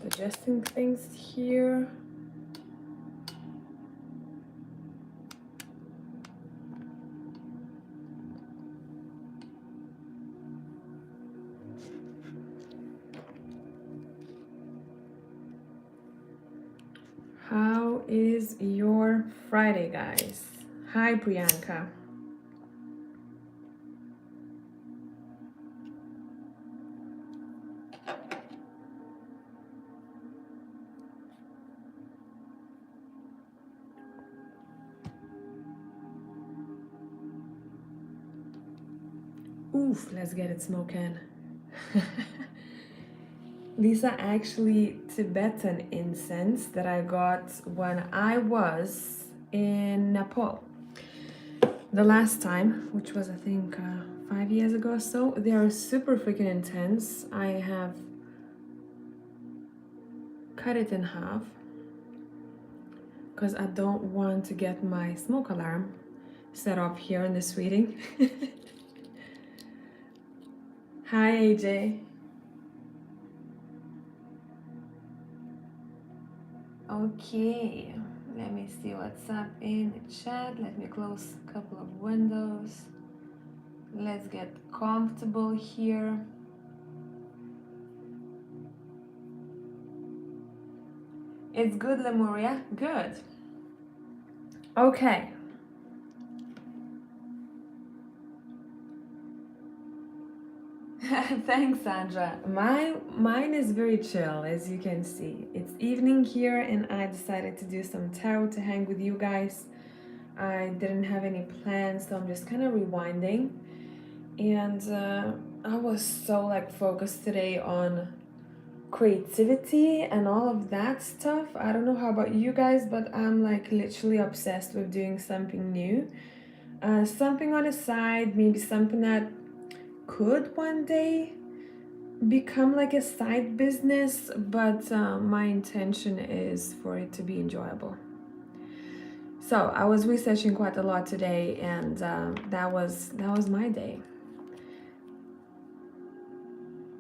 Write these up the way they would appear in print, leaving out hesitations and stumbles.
adjusting things here. How is your Friday, guys? Hi, Priyanka. Oof, let's get it smoking. These are actually Tibetan incense that I got when I was in Nepal. The last time, which was I think 5 years ago or so. They are super freaking intense. I have cut it in half because I don't want to get my smoke alarm set off here in this reading. Hi, AJ. Okay, let me see what's up in the chat. Let me close a couple of windows. Let's get comfortable here. It's good, Lemuria. Good. Okay. Thanks, Sandra. Mine is very chill, as you can see. It's evening here, and I decided to do some tarot to hang with you guys. I didn't have any plans, so I'm just kind of rewinding. And I was so like focused today on creativity and all of that stuff. I don't know how about you guys, but I'm like literally obsessed with doing something new. Something on the side, maybe something that could one day become like a side business, but my intention is for it to be enjoyable. So I was researching quite a lot today, and that was my day.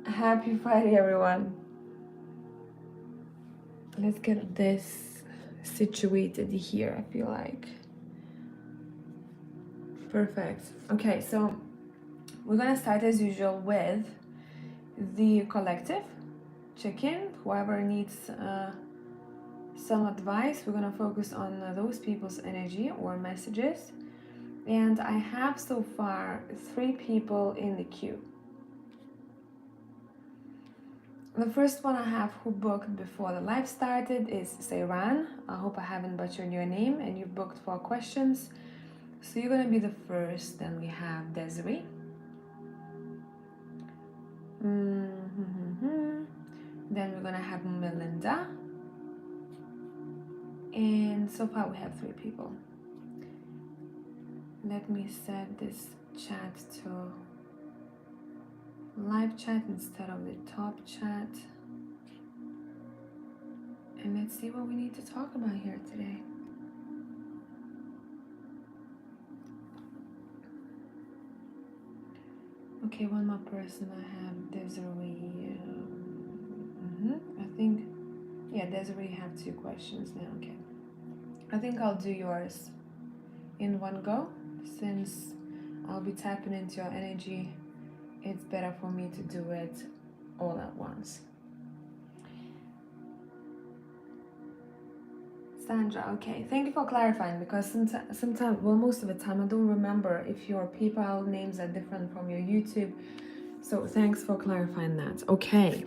Happy Friday, everyone. Let's get this situated here, I feel like. Perfect. Okay, so we're gonna start as usual with the collective check-in. Whoever needs some advice, we're gonna focus on those people's energy or messages. And I have so far 3 people in the queue. The first one I have who booked before the live started is Seiran. I hope I haven't butchered your name, and you booked 4 questions. So you're gonna be the first. Then we have Desiree. Then we're gonna have Melinda. And so far we have 3 people. Let me set this chat to live chat instead of the top chat. And let's see what we need to talk about here today. Okay, one more person I have, Desiree. I think, yeah, Desiree have 2 questions now, okay. I think I'll do yours in one go, since I'll be tapping into your energy. It's better for me to do it all at once. Sandra, okay, thank you for clarifying, because sometimes, well, most of the time I don't remember if your PayPal names are different from your YouTube. So thanks for clarifying that. Okay,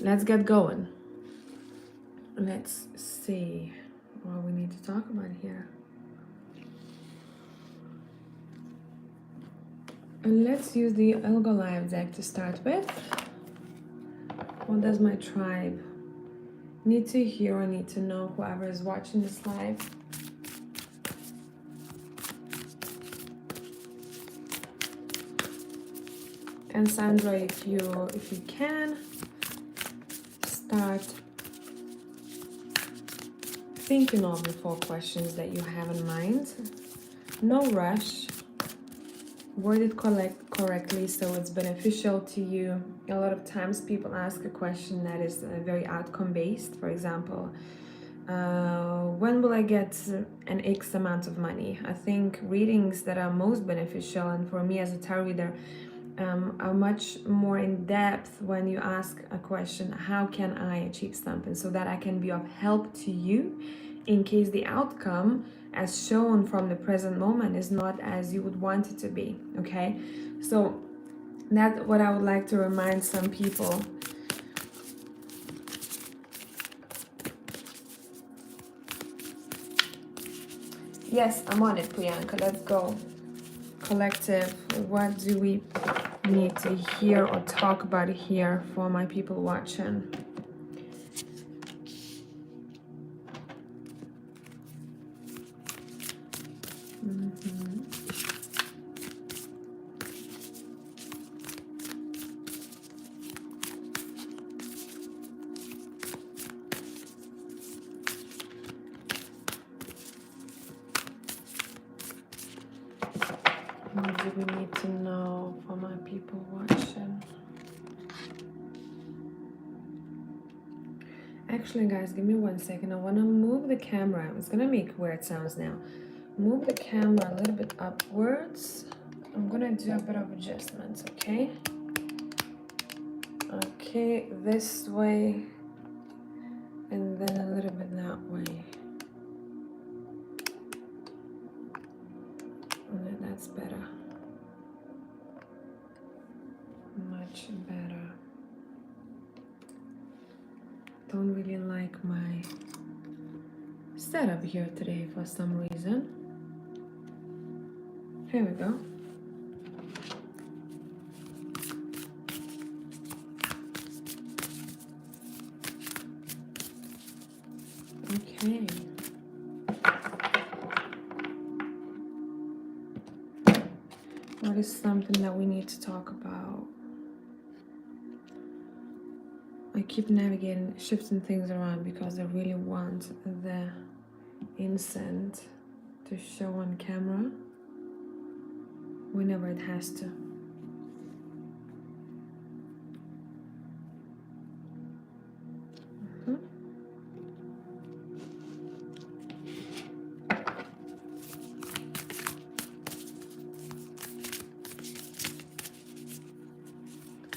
let's get going. Let's see what we need to talk about here. And let's use the Elgo Live deck to start with. What does my tribe need to hear or need to know, whoever is watching this live? And Sandra, if you can, start thinking of the 4 questions that you have in mind. No rush. worded correctly so it's beneficial to you. A lot of times people ask a question that is very outcome based. For example, when will I get an X amount of money? I think readings that are most beneficial, and for me as a tarot reader, are much more in depth when you ask a question, how can I achieve something, so that I can be of help to you in case the outcome as shown from the present moment is not as you would want it to be. Okay, so that's what I would like to remind some people. Yes, I'm on it, Priyanka. Let's go. Collective, what do we need to hear or talk about here for my people watching? What do we need to know for my people watching? Actually, guys, give me 1 second. I want to move the camera. It's going to make weird sounds now. Move the camera a little bit upwards. I'm going to do a bit of adjustments, okay? Okay, this way. And then a little bit that way. Okay, that's better. Much better. Don't really like my setup here today for some reason. Here we go. Okay. What is something that we need to talk about? I keep navigating, shifting things around because I really want the incense to show on camera whenever it has to.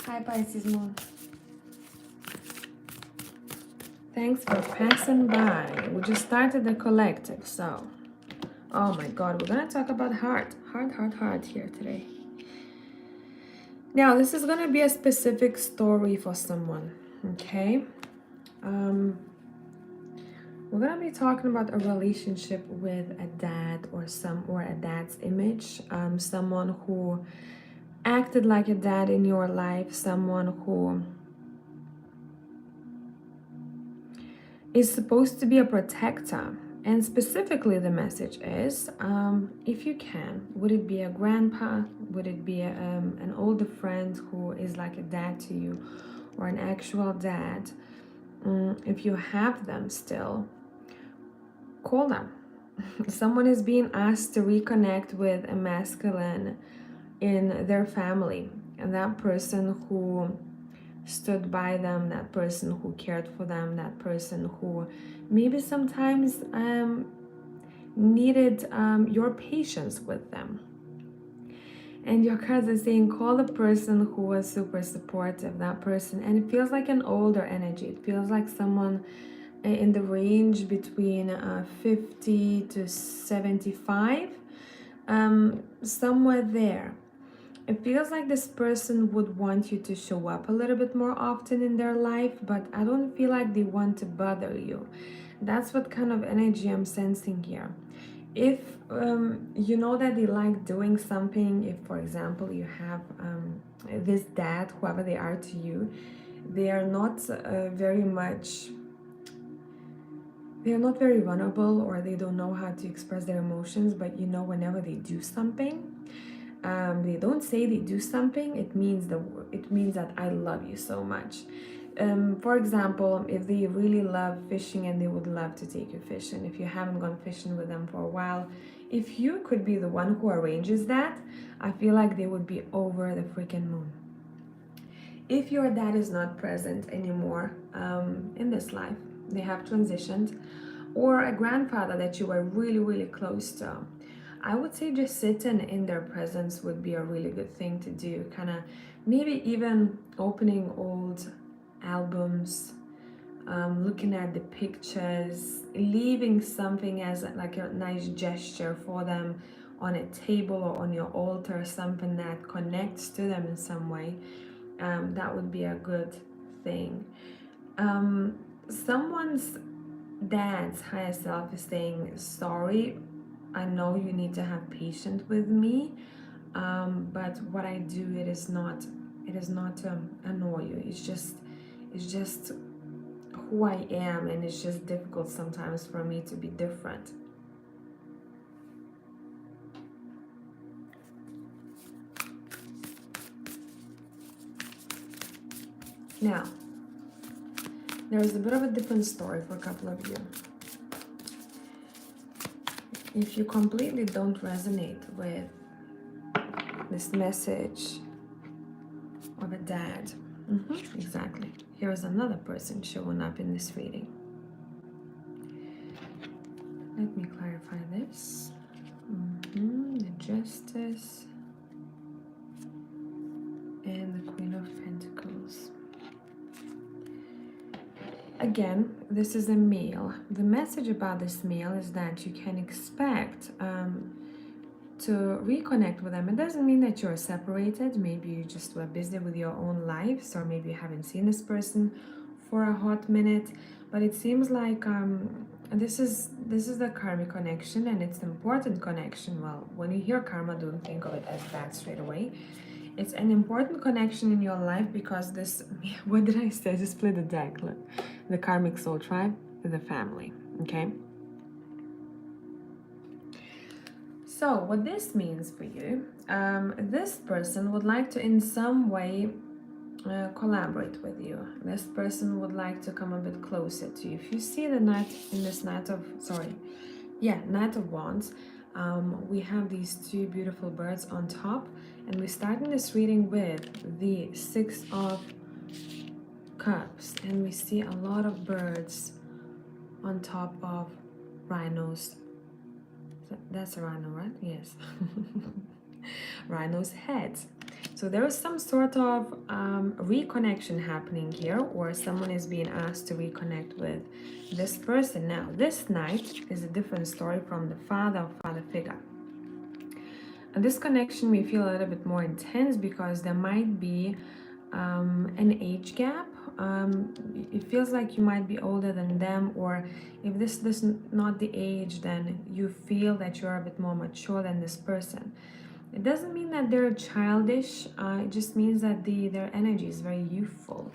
Hi Pisces Moon. Thanks for passing by. We just started the collective, so oh my god, we're gonna talk about heart here today. Now this is gonna be a specific story for someone, okay? We're gonna be talking about a relationship with a dad or a dad's image, someone who acted like a dad in your life, someone who is supposed to be a protector. And specifically the message is, if you can, would it be a grandpa, would it be an older friend who is like a dad to you, or an actual dad? If you have them still, call them. Someone is being asked to reconnect with a masculine in their family, and that person who stood by them, that person who cared for them, that person who maybe sometimes needed your patience with them. And your cards are saying, call the person who was super supportive, that person. And it feels like an older energy. It feels like someone in the range between 50 to 75, somewhere there. It feels like this person would want you to show up a little bit more often in their life, but I don't feel like they want to bother you. That's what kind of energy I'm sensing here. If you know that they like doing something, if for example you have this dad, whoever they are to you, they are not very vulnerable, or they don't know how to express their emotions, but you know whenever they do something, they don't say they do something, it means that I love you so much. For example, if they really love fishing and they would love to take you fishing, if you haven't gone fishing with them for a while, if you could be the one who arranges that, I feel like they would be over the freaking moon. If your dad is not present anymore in this life, they have transitioned, or a grandfather that you were really, really close to, I would say just sitting in their presence would be a really good thing to do. Kind of maybe even opening old albums, looking at the pictures, leaving something as like a nice gesture for them on a table or on your altar, something that connects to them in some way. That would be a good thing. Someone's dad's higher self is saying, sorry, I know you need to have patience with me, but what I do, it is not to annoy you. It's just who I am, and it's just difficult sometimes for me to be different. Now, there's a bit of a different story for a couple of you. If you completely don't resonate with this message of a dad, exactly. Here's another person showing up in this reading. Let me clarify this. The Justice and the Queen of Pentacles. Again, this is a male. The message about this male is that you can expect to reconnect with them. It doesn't mean that you're separated. Maybe you just were busy with your own lives, or maybe you haven't seen this person for a hot minute. But it seems like this is the karmic connection, and it's an important connection. Well, when you hear karma, don't think of it as bad straight away. It's an important connection in your life because this, what did I say? I just split the deck. Look, the karmic soul tribe, the family, okay? So what this means for you, this person would like to in some way collaborate with you. This person would like to come a bit closer to you. If you see the Knight in this Knight of Wands, we have these two beautiful birds on top, and we're starting this reading with the Six of Cups, and we see a lot of birds on top of rhinos. That's a rhino, right? Yes. Rhino's head. So there is some sort of reconnection happening here, or someone is being asked to reconnect with this person. Now, this Knight is a different story from the father figure. And this connection may feel a little bit more intense because there might be an age gap. It feels like you might be older than them, or if this is not the age, then you feel that you're a bit more mature than this person. It doesn't mean that they're childish, it just means that their energy is very youthful.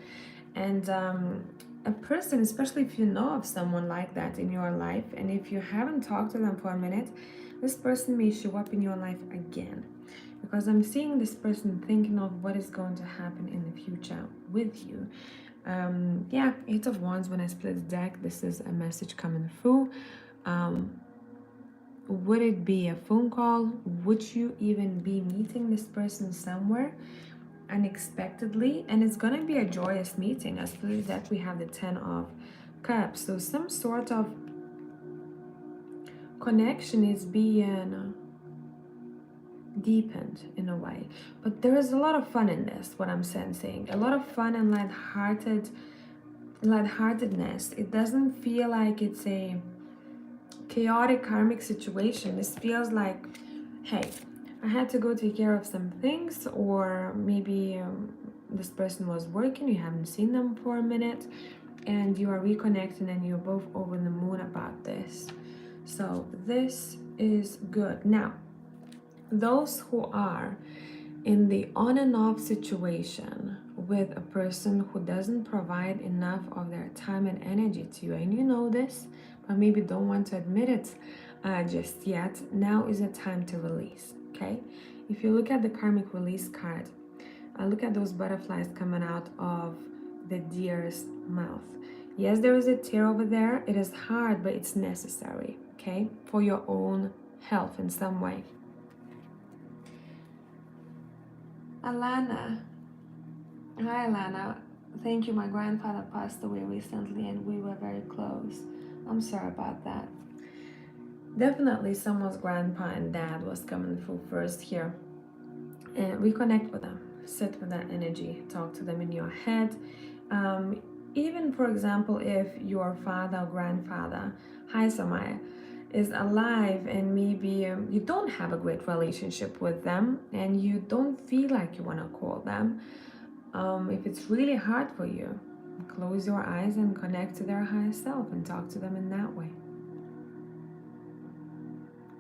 And a person, especially if you know of someone like that in your life, and if you haven't talked to them for a minute, this person may show up in your life again. Because I'm seeing this person thinking of what is going to happen in the future with you. Yeah, Eight of Wands, when I split the deck, this is a message coming through. Would it be a phone call? Would you even be meeting this person somewhere unexpectedly? And it's gonna be a joyous meeting. As split that, we have the Ten of Cups. So some sort of connection is being deepened in a way, but there is a lot of fun in this, what I'm sensing, a lot of fun and lightheartedness. It doesn't feel like it's a chaotic karmic situation. This feels like, hey, I had to go take care of some things, or maybe this person was working, you haven't seen them for a minute, and you are reconnecting and you're both over the moon about this. So this is good. Now, those who are in the on and off situation with a person who doesn't provide enough of their time and energy to you, and you know this, but maybe don't want to admit it just yet, now is a time to release, okay? If you look at the karmic release card, look at those butterflies coming out of the deer's mouth. Yes, there is a tear over there. It is hard, but it's necessary, okay? For your own health in some way. Alana. Hi, Alana. Thank you. My grandfather passed away recently and we were very close. I'm sorry about that. Definitely someone's grandpa and dad was coming through first here. And reconnect with them. Sit with that energy. Talk to them in your head. Even, for example, if your father or grandfather, hi Samaya, is alive and maybe you don't have a great relationship with them and you don't feel like you want to call them, if it's really hard for you, close your eyes and connect to their higher self and talk to them in that way.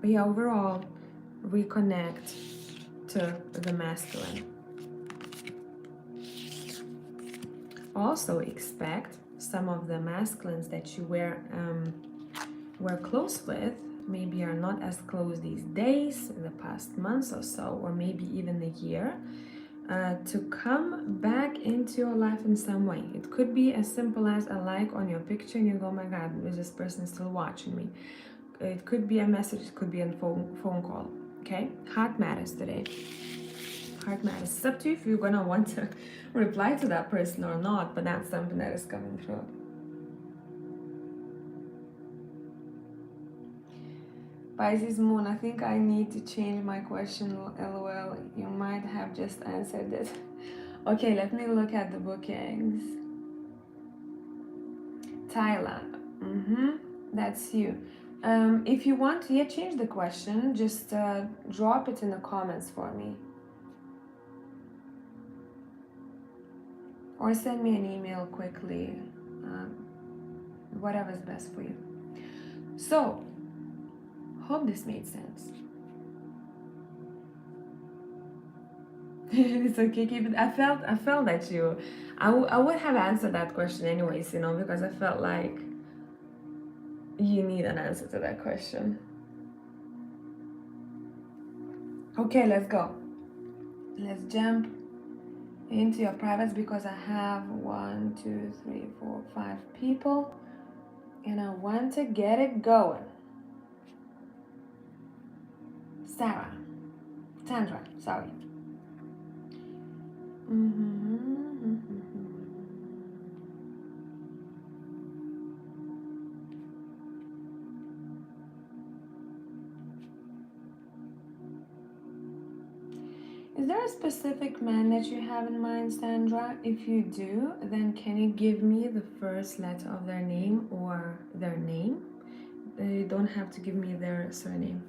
But yeah, overall, reconnect to the masculine. Also expect some of the masculines that you were close with, maybe are not as close these days, in the past months or so, or maybe even a year, to come back into your life in some way. It could be as simple as a like on your picture and you go, oh my God, is this person still watching me? It could be a message, it could be a phone call, okay? Heart matters today. Heart matters. It's up to you if you're gonna want to reply to that person or not, but that's something that is coming through. Pisces moon, I think I need to change my question, lol. You might have just answered it. Okay, let me look at the bookings. Tyler, that's you. If you want to change the question, just drop it in the comments for me. Or send me an email quickly, whatever's best for you. So, hope this made sense. It's okay, keep it. I felt that I would have answered that question anyways, because I felt like you need an answer to that question. Okay, let's go. Let's jump into your privates because I have 1, 2, 3, 4, 5 people and I want to get it going. Sandra, sorry. Is there a specific man that you have in mind, Sandra? If you do, then can you give me the first letter of their name or their name? You don't have to give me their surname.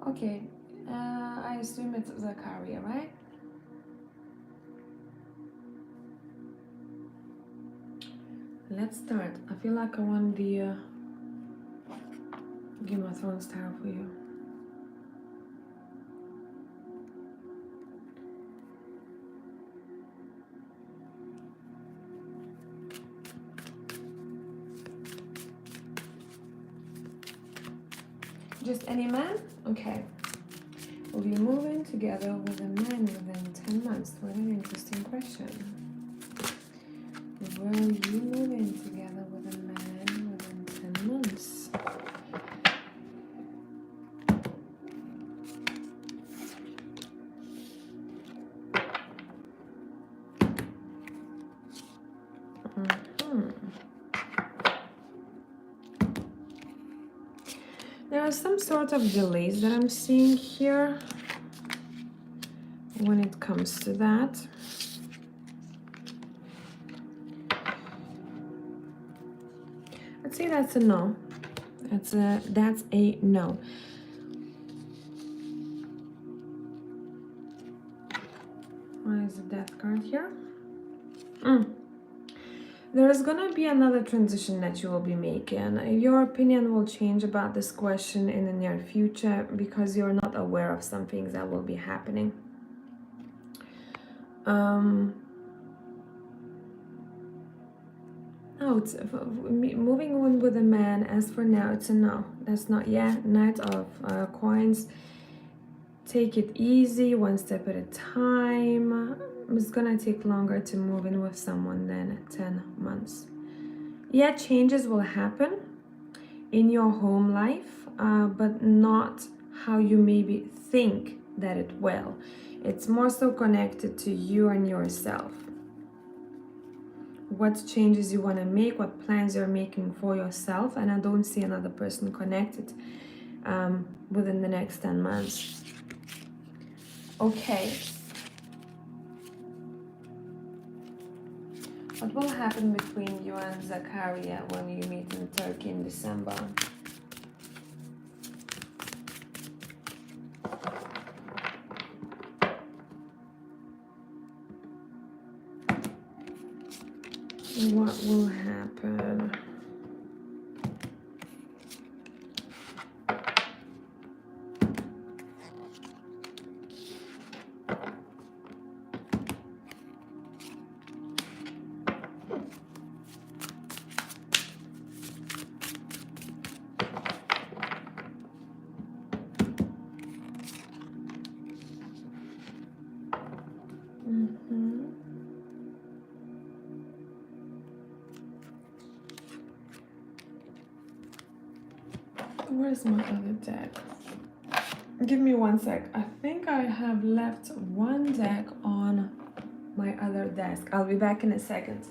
Okay, I assume it's Zakaria, right? Let's start. I feel like I want the Game of Thrones style for you. Just any man? Okay. Will you move in together with a man within 10 months? What an interesting question. Will you move in together with a man within 10 months? There are some sort of delays that I'm seeing here when it comes to that. I'd say that's a no. That's a no. Why is the death card here? There's gonna be another transition that you will be making. Your opinion will change about this question in the near future because you're not aware of some things that will be happening. No, it's moving on with a man. As for now, it's a no. That's not yet. Knight of coins. Take it easy, one step at a time. It's gonna take longer to move in with someone than 10 months. Yeah, changes will happen in your home life, but not how you maybe think that it will. It's more so connected to you and yourself. What changes you want to make, what plans you're making for yourself, and I don't see another person connected within the next 10 months. Okay. What will happen between you and Zakaria when you meet in Turkey in December? What will happen? Where's my other deck? Give me one sec. I think I have left one deck on my other desk. I'll be back in a second.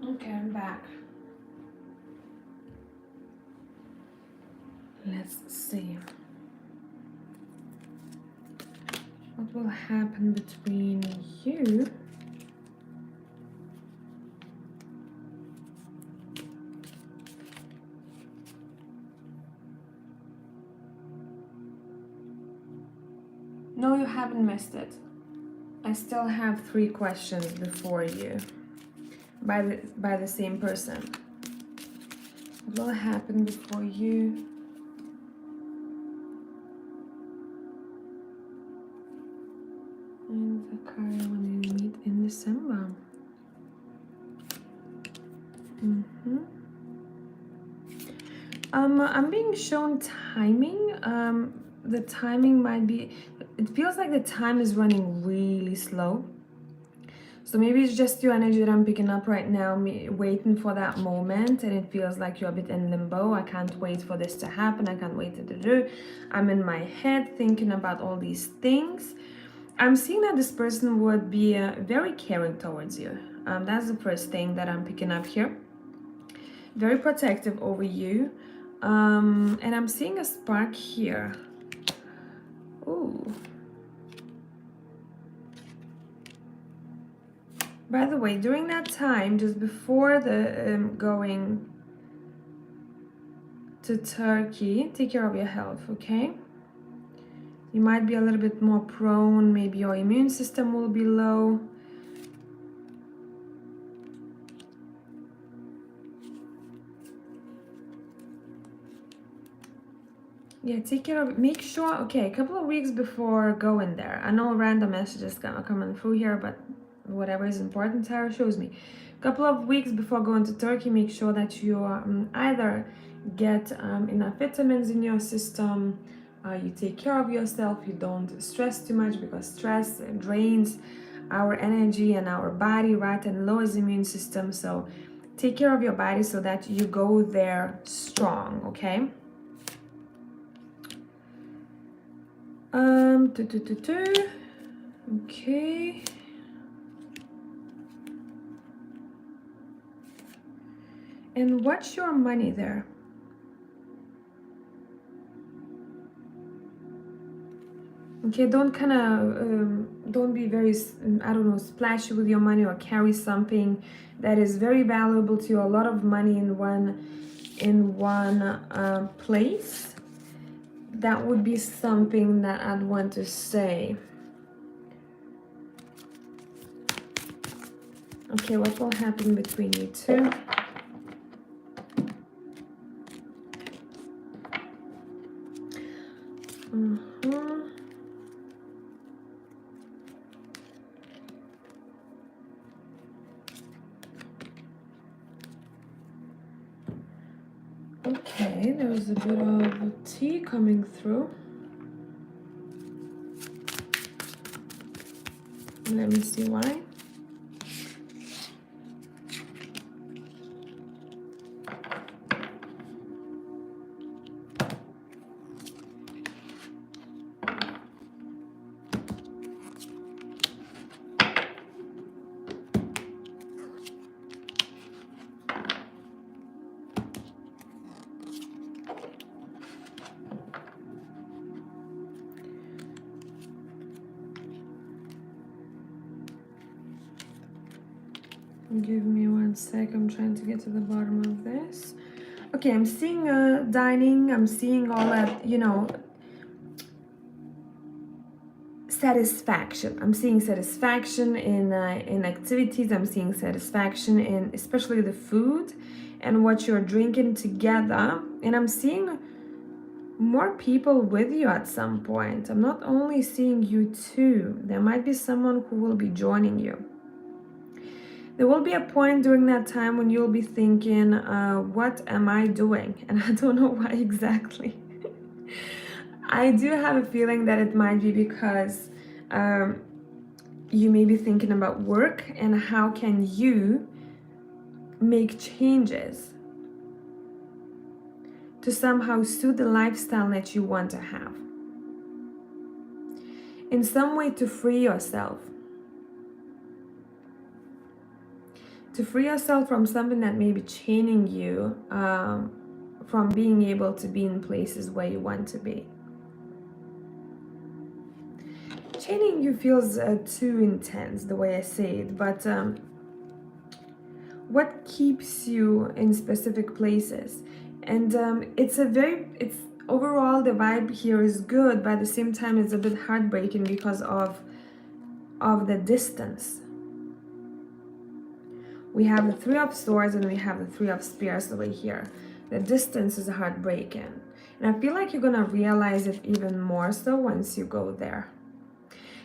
Okay, I'm back. Let's see. What will happen between you No, you haven't missed it. I still have 3 questions before you by the same person. What will happen before you and Zakaria when you meet in December? I'm being shown timing. The timing might be, it feels like the time is running really slow. So maybe it's just your energy that I'm picking up right now, me waiting for that moment, and it feels like you're a bit in limbo. I can't wait for this to happen. I can't wait to do. I'm in my head thinking about all these things. I'm seeing that this person would be very caring towards you. That's the first thing that I'm picking up here. Very protective over you. And I'm seeing a spark here. Ooh. By the way, during that time, just before the going to Turkey, take care of your health, okay? You might be a little bit more prone, maybe your immune system will be low. Yeah, take care of it. Make sure, okay, a couple of weeks before going there. I know random messages coming through here, but whatever is important, Tarot shows me. A couple of weeks before going to Turkey, make sure that you either get enough vitamins in your system, you take care of yourself, you don't stress too much, because stress drains our energy and our body, right, and lowers the immune system. So take care of your body so that you go there strong, okay? Okay. And watch your money there. Okay, don't don't be very, I don't know, splashy with your money or carry something that is very valuable to you, a lot of money in one place. That would be something that I'd want to say. Okay, what will happen between you two? Okay, there's a bit of tea coming through. Let me see why. Give me 1 sec, I'm trying to get to the bottom of this. Okay, I'm seeing dining, I'm seeing all that, you know, satisfaction. I'm seeing satisfaction in activities, I'm seeing satisfaction in especially the food and what you're drinking together. And I'm seeing more people with you at some point. I'm not only seeing you two, there might be someone who will be joining you. There will be a point during that time when you'll be thinking, what am I doing? And I don't know why exactly. I do have a feeling that it might be because you may be thinking about work and how can you make changes to somehow suit the lifestyle that you want to have. In some way to free yourself. To free yourself from something that may be chaining you from being able to be in places where you want to be. Chaining you feels too intense the way I say it, but what keeps you in specific places? And it's overall the vibe here is good, but at the same time it's a bit heartbreaking because of the distance. We have the Three of Swords and we have the Three of Spears over here. The distance is heartbreaking. And I feel like you're gonna realize it even more so once you go there.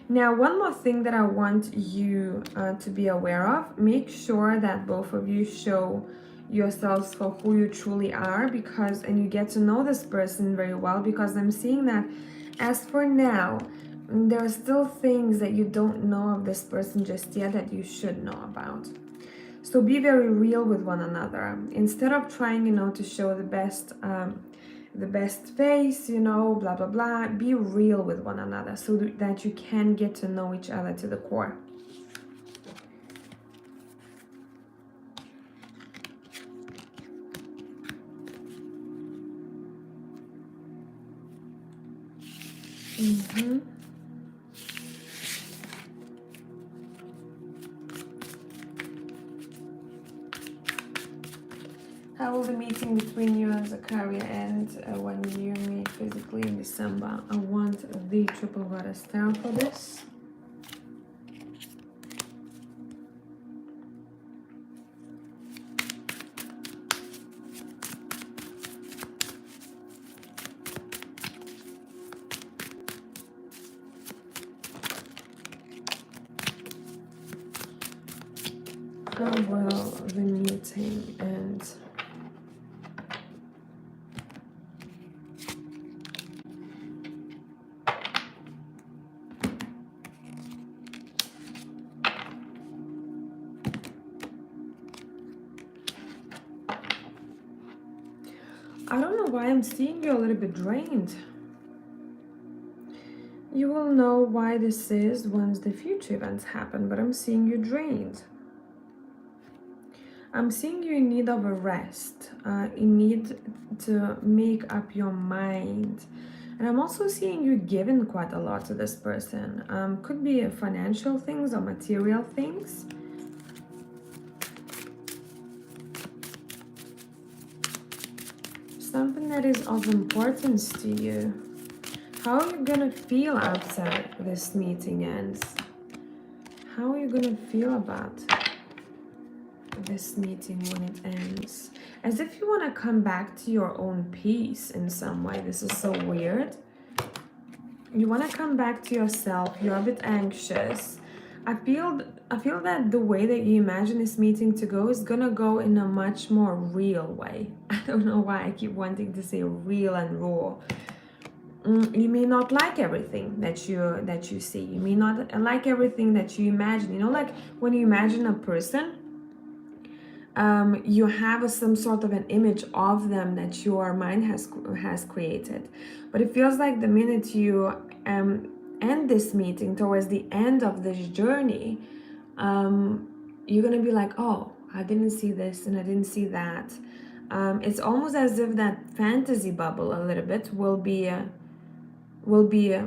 Now, one more thing that I want you to be aware of, make sure that both of you show yourselves for who you truly are, and you get to know this person very well, because I'm seeing that as for now, there are still things that you don't know of this person just yet that you should know about. So be very real with one another. Instead of trying, to show the best face, blah, blah, blah. Be real with one another so that you can get to know each other to the core. How will the meeting between you and Zakaria end when you meet physically in December? I want the Triple Goddess Tarot for this. How will the meeting end? I don't know why I'm seeing you a little bit drained. You will know why this is once the future events happen, but I'm seeing you drained. I'm seeing you in need of a rest, in need to make up your mind. And I'm also seeing you giving quite a lot to this person. Could be financial things or material things. Something that is of importance to you. How are you gonna feel after this meeting ends? How are you gonna feel about this meeting when it ends? As if you want to come back to your own peace in some way. This is so weird. You want to come back to yourself. You're a bit anxious. I feel that the way that you imagine this meeting to go is gonna go in a much more real way. I don't know why I keep wanting to say real and raw. You may not like everything that you see. You may not like everything that you imagine. You know, like when you imagine a person, you have some sort of an image of them that your mind has created. But it feels like the minute you end this meeting, towards the end of this journey, you're gonna be like, oh, I didn't see this and I didn't see that. It's almost as if that fantasy bubble a little bit will be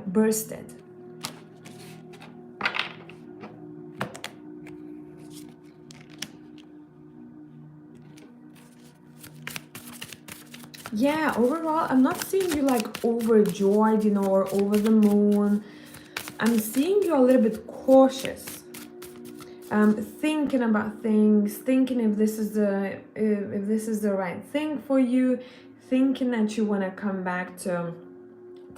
bursted. Yeah, overall, I'm not seeing you like overjoyed, or over the moon. I'm seeing you a little bit cautious, thinking about things, thinking if this is the right thing for you, thinking that you want to come back to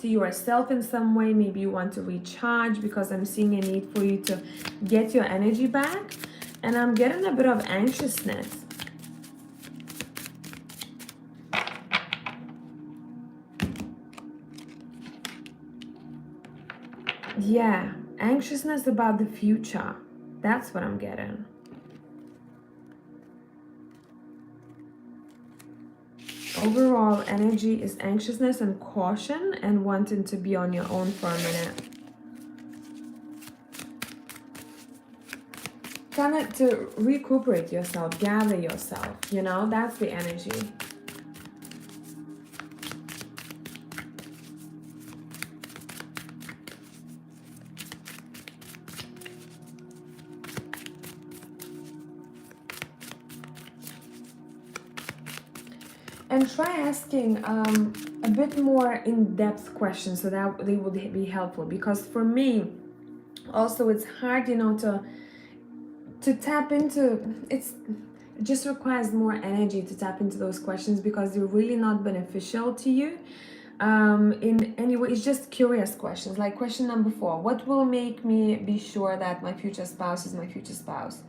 yourself in some way. Maybe you want to recharge, because I'm seeing a need for you to get your energy back, and I'm getting a bit of anxiousness. Yeah, anxiousness about the future. That's what I'm getting. Overall energy is anxiousness and caution and wanting to be on your own for a minute. Kind of to recuperate yourself, gather yourself, that's the energy. And try asking a bit more in-depth questions so that they would be helpful. Because for me, also, it's hard, to tap into. It just requires more energy to tap into those questions, because they're really not beneficial to you. In any way, it's just curious questions. Like question number 4: what will make me be sure that my future spouse is my future spouse?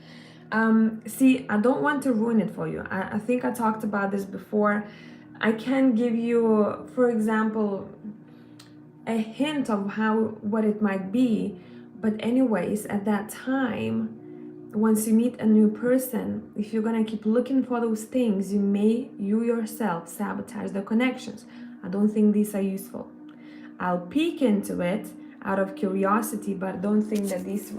See, I don't want to ruin it for you. I think I talked about this before. I can give you, for example, a hint of what it might be. But anyways, at that time, once you meet a new person, if you're gonna keep looking for those things, you yourself sabotage the connections. I don't think these are useful. I'll peek into it out of curiosity, but don't think that these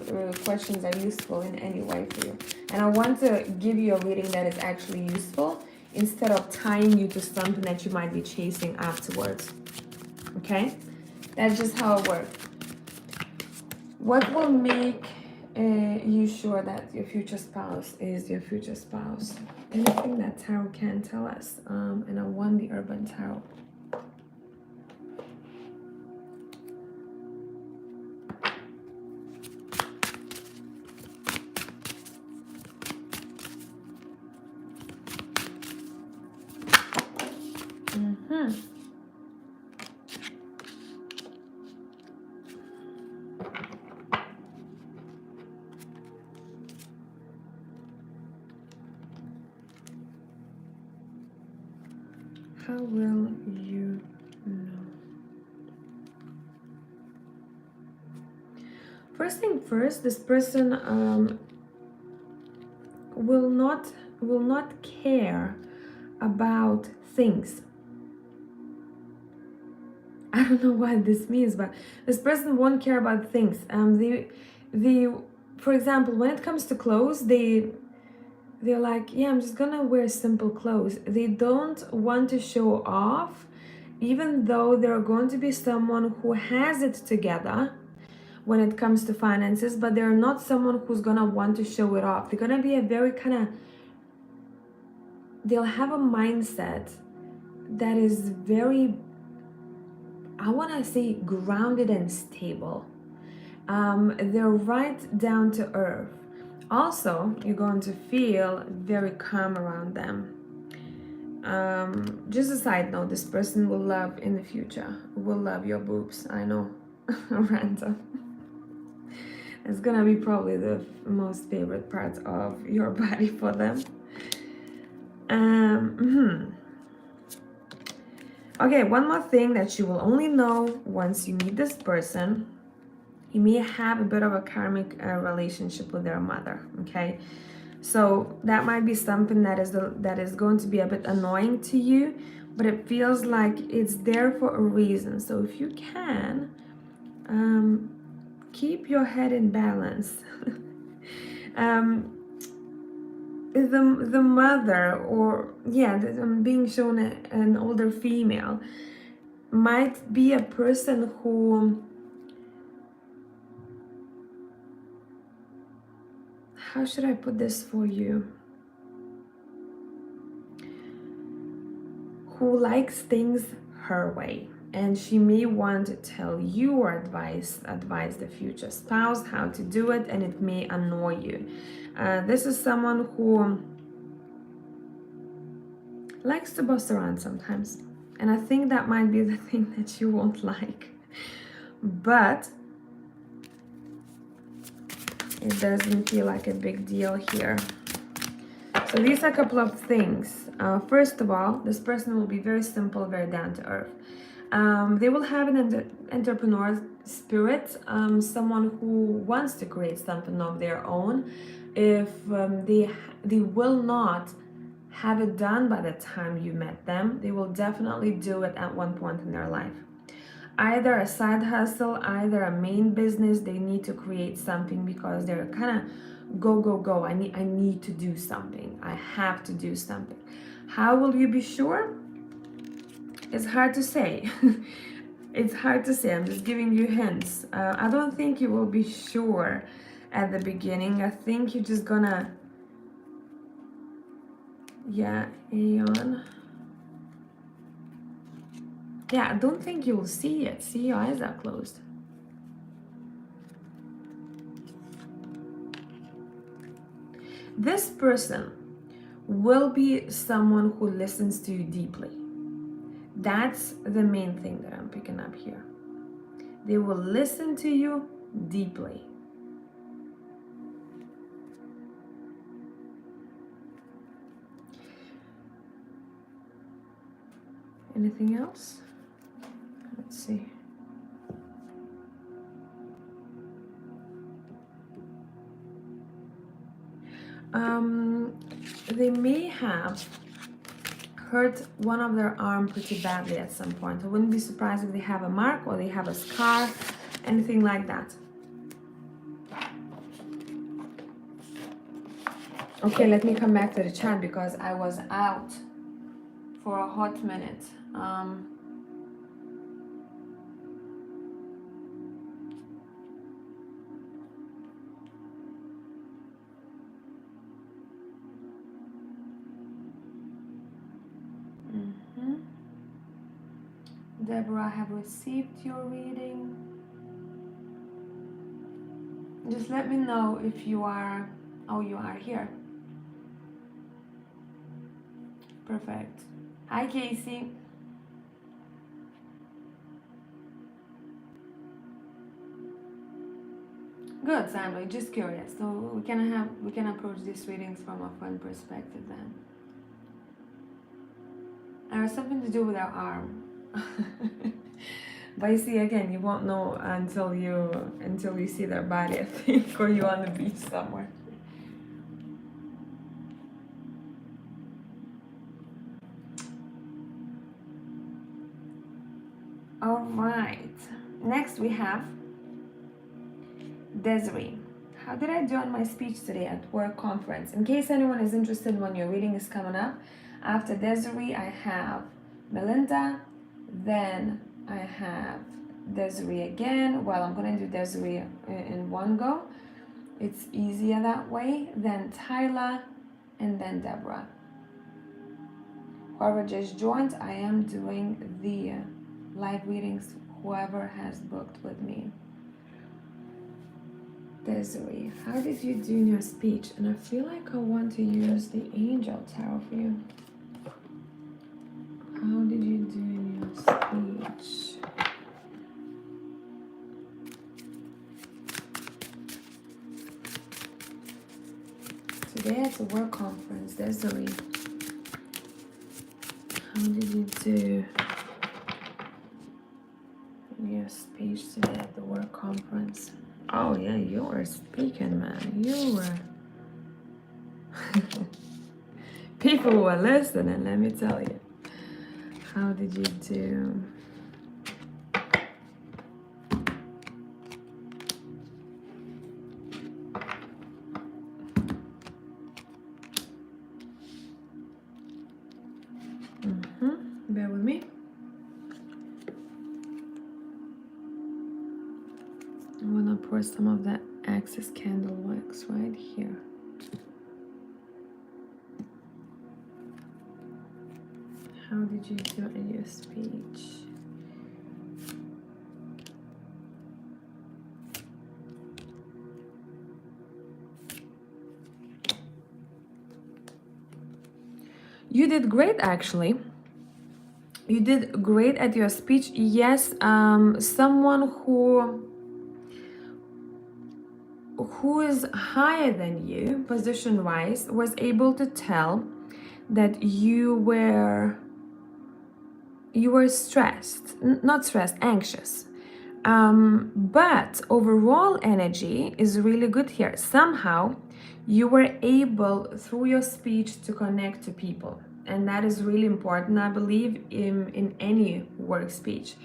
questions are useful in any way for you. And I want to give you a reading that is actually useful, instead of tying you to something that you might be chasing afterwards. Okay? That's just how it works. What will make you sure that your future spouse is your future spouse? Anything that tarot can tell us. And I want the Urban Tarot. How will you know? First thing first, this person will not care about things. I don't know what this means, but this person won't care about things. For example, when it comes to clothes, they're like, yeah, I'm just gonna wear simple clothes. They don't want to show off, even though they're going to be someone who has it together when it comes to finances, but they're not someone who's gonna want to show it off. They're gonna be a very kind of, they'll have a mindset that is very, I wanna say, grounded and stable. They're right down to earth. Also, you're going to feel very calm around them. Just a side note, this person will love in the future, will love your boobs. I know. Random. It's gonna be probably the most favorite part of your body for them. Okay, one more thing that you will only know once you meet this person. You may have a bit of a karmic relationship with their mother. Okay, so that might be something that is going to be a bit annoying to you, but it feels like it's there for a reason. So if you can, keep your head in balance. The mother, or yeah, I'm being shown an older female, might be a person who, how should I put this for you, who likes things her way, and she may want to tell you or advise the future spouse how to do it, and it may annoy you. This is someone who likes to boss around sometimes, and I think that might be the thing that you won't like, but it doesn't feel like a big deal here. So these are a couple of things. First of all, this person will be very simple, very down to earth. They will have an entrepreneur spirit, someone who wants to create something of their own. If they will not have it done by the time you met them, they will definitely do it at one point in their life. Either a side hustle, either a main business. They need to create something because they're kind of go. I need to do something. I have to do something. How will you be sure? It's hard to say. It's hard to say. I'm just giving you hints. I don't think you will be sure at the beginning. I think you're just gonna, yeah, Aeon. Yeah, I don't think you will see it. See, your eyes are closed. This person will be someone who listens to you deeply. That's the main thing that I'm picking up here. They will listen to you deeply. Anything else? Let's see. They may have hurt one of their arm pretty badly at some point. I wouldn't be surprised if they have a mark or they have a scar, anything like that. Okay, let me come back to the chat because I was out for a hot minute. Deborah, I have received your reading. Just let me know if you are, oh, you are here. Perfect. Hi, Casey. Good, Sandra. Just curious. So we can approach these readings from a fun perspective then. It has something to do with our arm. But you see, again, you won't know until you see their body, I think, or you're on the beach somewhere. All Next we have Desiree. How did I do on my speech today at work conference? In case anyone is interested when your reading is coming up, after Desiree I have Melinda, then I have Desiree again. Well, I'm gonna do Desiree in one go. It's easier that way. Then Tyler, and then Deborah. Whoever just joined, I am doing the live readings, whoever has booked with me. Desiree, how did you do in your speech? And I feel like I want to use the Angel Tarot for you. How did you do in your speech? Today at the work conference, Desiree, how did you do in your speech today at the work conference? Oh yeah, you were speaking, man. You were. People were listening, let me tell you. How did you do? Bear with me. I'm gonna pour some of that Access candle wax right here. How did you do in your speech? You did great, actually. You did great at your speech. Yes, someone who is higher than you position wise was able to tell that you were stressed, not stressed, anxious, but overall energy is really good here. Somehow you were able through your speech to connect to people, and that is really important, I believe, in any work speech.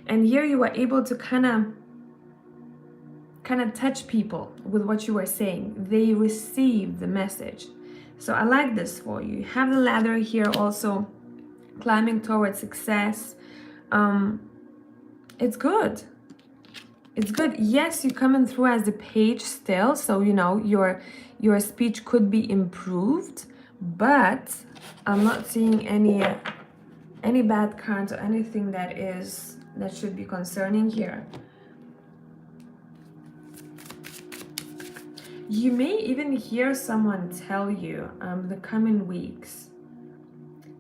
And here you were able to kind of touch people with what you were saying. They received the message. So I like this for you. You have the ladder here also, climbing towards success. It's good. It's good. Yes, you're coming through as a page still, so you know your speech could be improved, but I'm not seeing any bad cards or anything that should be concerning here. You may even hear someone tell you the coming weeks,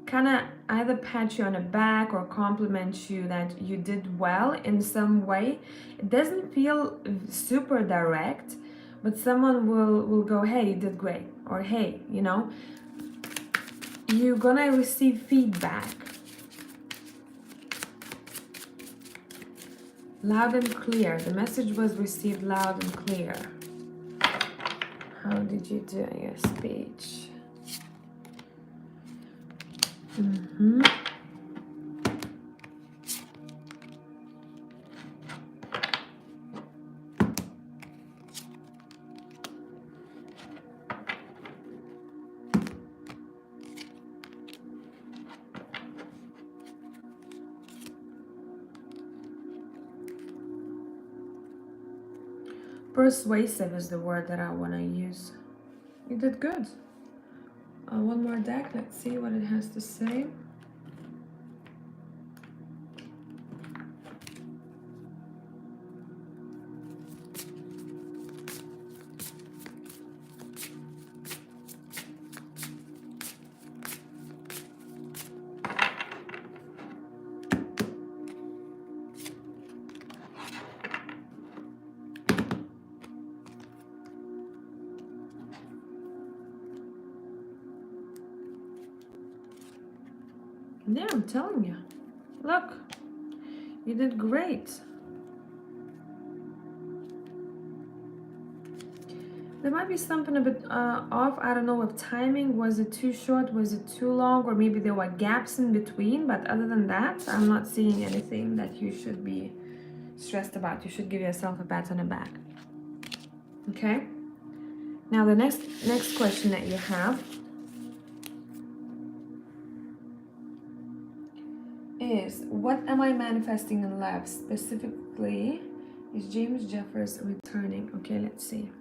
kind of either pat you on the back or compliment you that you did well in some way. It doesn't feel super direct, but someone will go, hey, you did great, or hey, you know, you're gonna receive feedback. Loud and clear. The message was received loud and clear. How did you do in your speech? Persuasive is the word that I want to use. You did good. One more deck. Let's see what it has to say. Yeah, I'm telling you. Look, you did great. There might be something a bit off. I don't know with timing. Was it too short? Was it too long? Or maybe there were gaps in between. But other than that, I'm not seeing anything that you should be stressed about. You should give yourself a pat on the back. Okay? Now the next question that you have is, what am I manifesting in love? Specifically, is James Jeffers returning? Okay, let's see.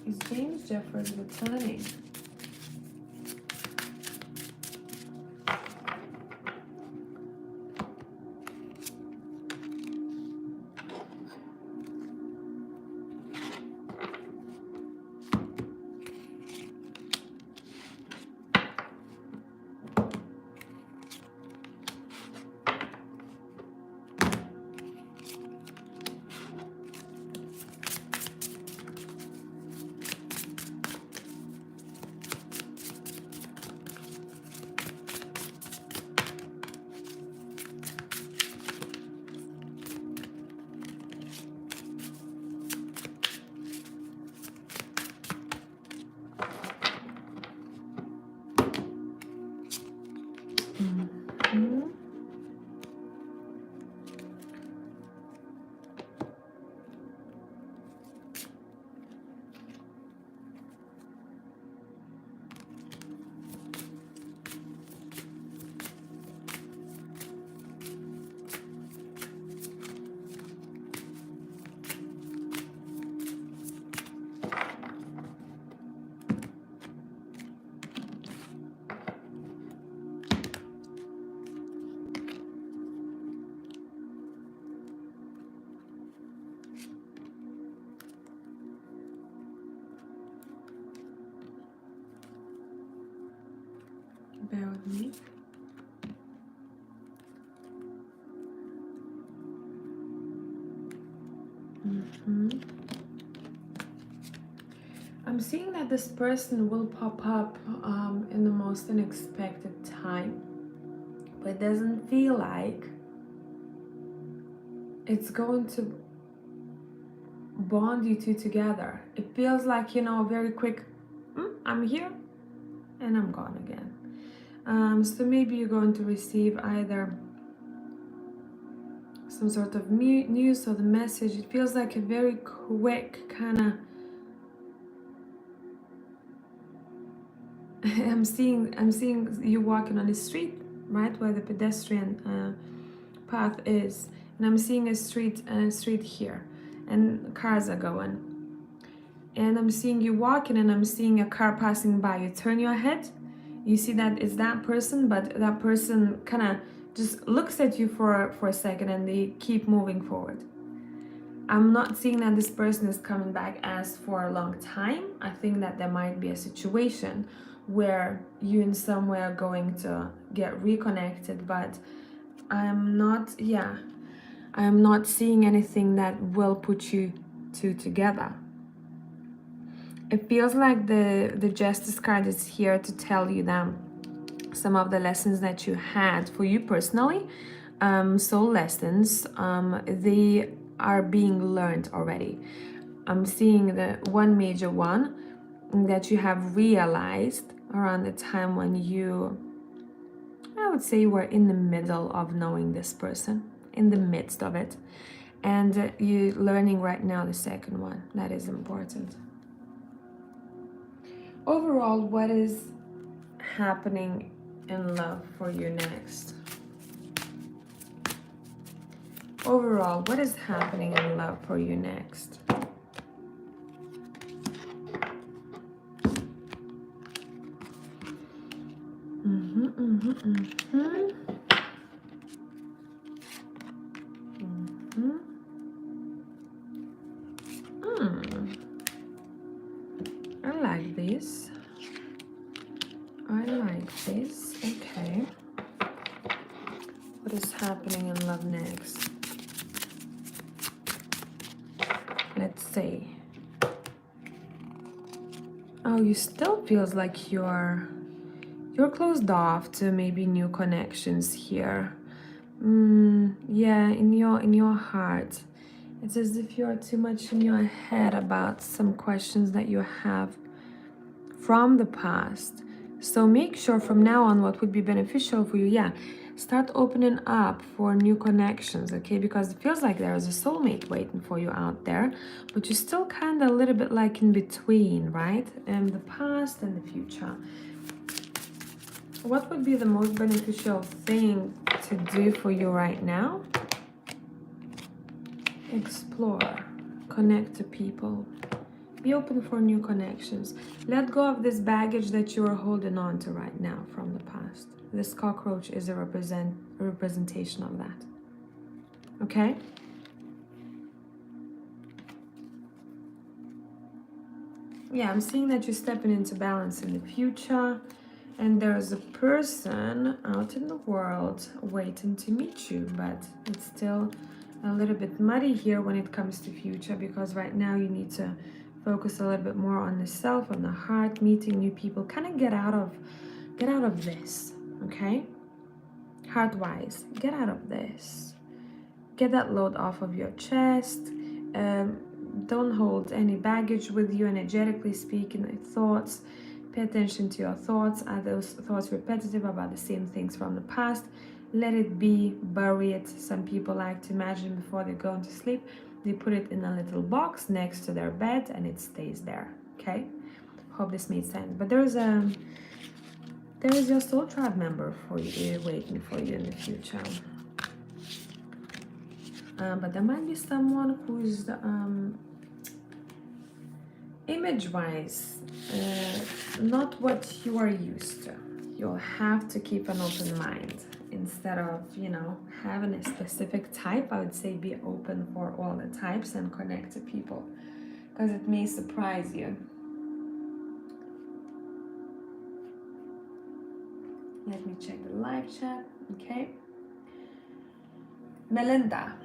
Is James Jeffers returning? Bear with me. I'm seeing that this person will pop up in the most unexpected time, but it doesn't feel like it's going to bond you two together. It feels like, you know, very quick, I'm here and I'm gone again. So maybe you're going to receive either some sort of news or the message. It feels like a very quick kind of I'm seeing you walking on the street, right, where the pedestrian path is, and I'm seeing a street here, and cars are going, and I'm seeing you walking, and I'm seeing a car passing by. You turn your head, you see that it's that person, but that person kind of just looks at you for a second, and they keep moving forward. I'm not seeing that this person is coming back as for a long time. I think that there might be a situation where you in some way are going to get reconnected, but I'm not seeing anything that will put you two together. It feels like the Justice card is here to tell you that some of the lessons that you had for you personally, soul lessons, they are being learned already. I'm seeing the one major one that you have realized around the time when I would say you were in the middle of knowing this person, in the midst of it, and you're learning right now the second one. That is important. Overall, what is happening in love for you next? Overall, what is happening in love for you next? I like this. I like this. Okay. What is happening in love next? Let's see. Oh, you still feels like you're closed off to maybe new connections here. Yeah, in your heart. It's as if you are too much in your head about some questions that you have from the past. So make sure from now on what would be beneficial for you, yeah, start opening up for new connections, okay? Because it feels like there is a soulmate waiting for you out there, but you're still kind of a little bit like in between, right? And the past and the future. What would be the most beneficial thing to do for you right now? Explore, connect to people. Be open for new connections. Let go of this baggage that you are holding on to right now from the past. This cockroach is a representation of that. Okay? Yeah, I'm seeing that you're stepping into balance in the future. And there's a person out in the world waiting to meet you. But it's still a little bit muddy here when it comes to future. Because right now you need to focus a little bit more on the self, on the heart, meeting new people. Kind of get out of this, okay? Heart-wise, get out of this. Get that load off of your chest. Don't hold any baggage with you, energetically speaking, thoughts. Pay attention to your thoughts. Are those thoughts repetitive about the same things from the past? Let it be, bury it. Some people like to imagine before they go into sleep. They put it in a little box next to their bed and it stays there, okay? Hope this made sense. But there is your soul tribe member for you, waiting for you in the future. But there might be someone who's image-wise not what you are used to. You'll have to keep an open mind. Instead of, having a specific type, I would say be open for all the types and connect to people, because it may surprise you. Let me check the live chat. Okay. Melinda.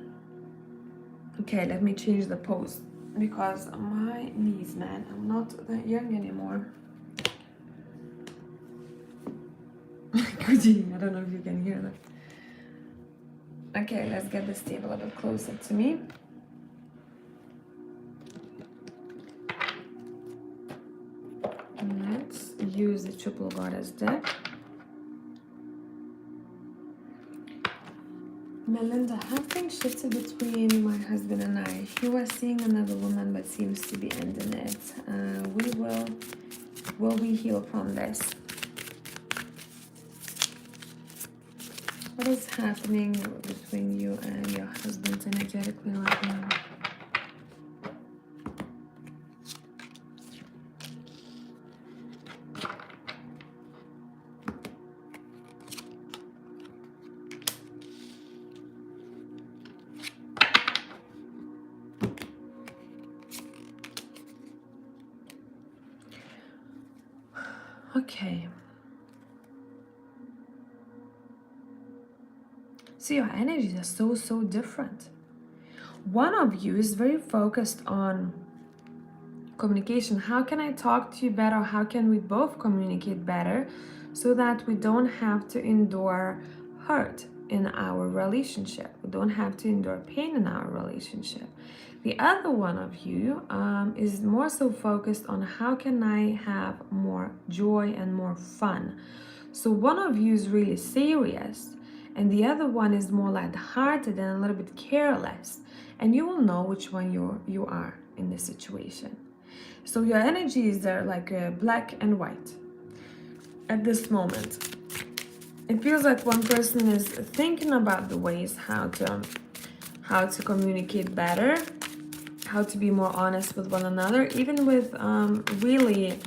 Okay, let me change the pose because my knees, man, I'm not that young anymore. Goody, I don't know if you can hear that. Okay, let's get this table a bit closer to me. Let's use the triple goddess deck. Melinda, have things shifted between my husband and I? He was seeing another woman but seems to be ending it. Will we heal from this? What is happening between you and your husband energetically right now? Okay. See, your energies are so different. One of you is very focused on communication. How can I talk to you better? How can we both communicate better so that we don't have to endure hurt in our relationship? We don't have to endure pain in our relationship. The other one of you is more so focused on how can I have more joy and more fun. So one of you is really serious and the other one is more lighthearted and a little bit careless. And you will know which one you are in this situation. So your energies are like black and white at this moment. It feels like one person is thinking about the ways how to communicate better, how to be more honest with one another, even with really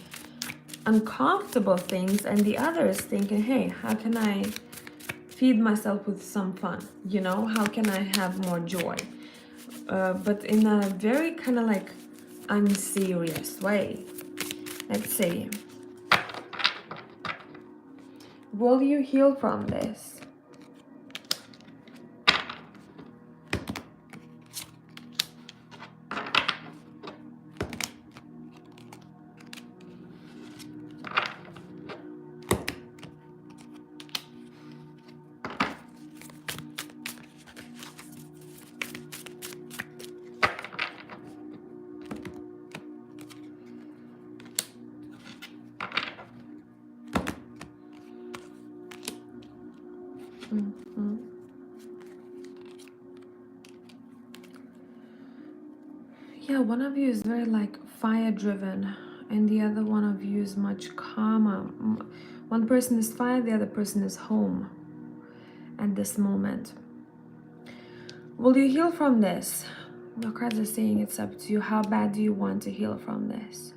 uncomfortable things, and the other is thinking, hey, how can I feed myself with some fun? How can I have more joy? But in a very kind of like unserious way. Let's see. Will you heal from this? Mhm. Yeah, one of you is very like fire driven, and the other one of you is much calmer. One person is fire, the other person is home at this moment. Will you heal from this? The cards are saying it's up to you. How bad do you want to heal from this?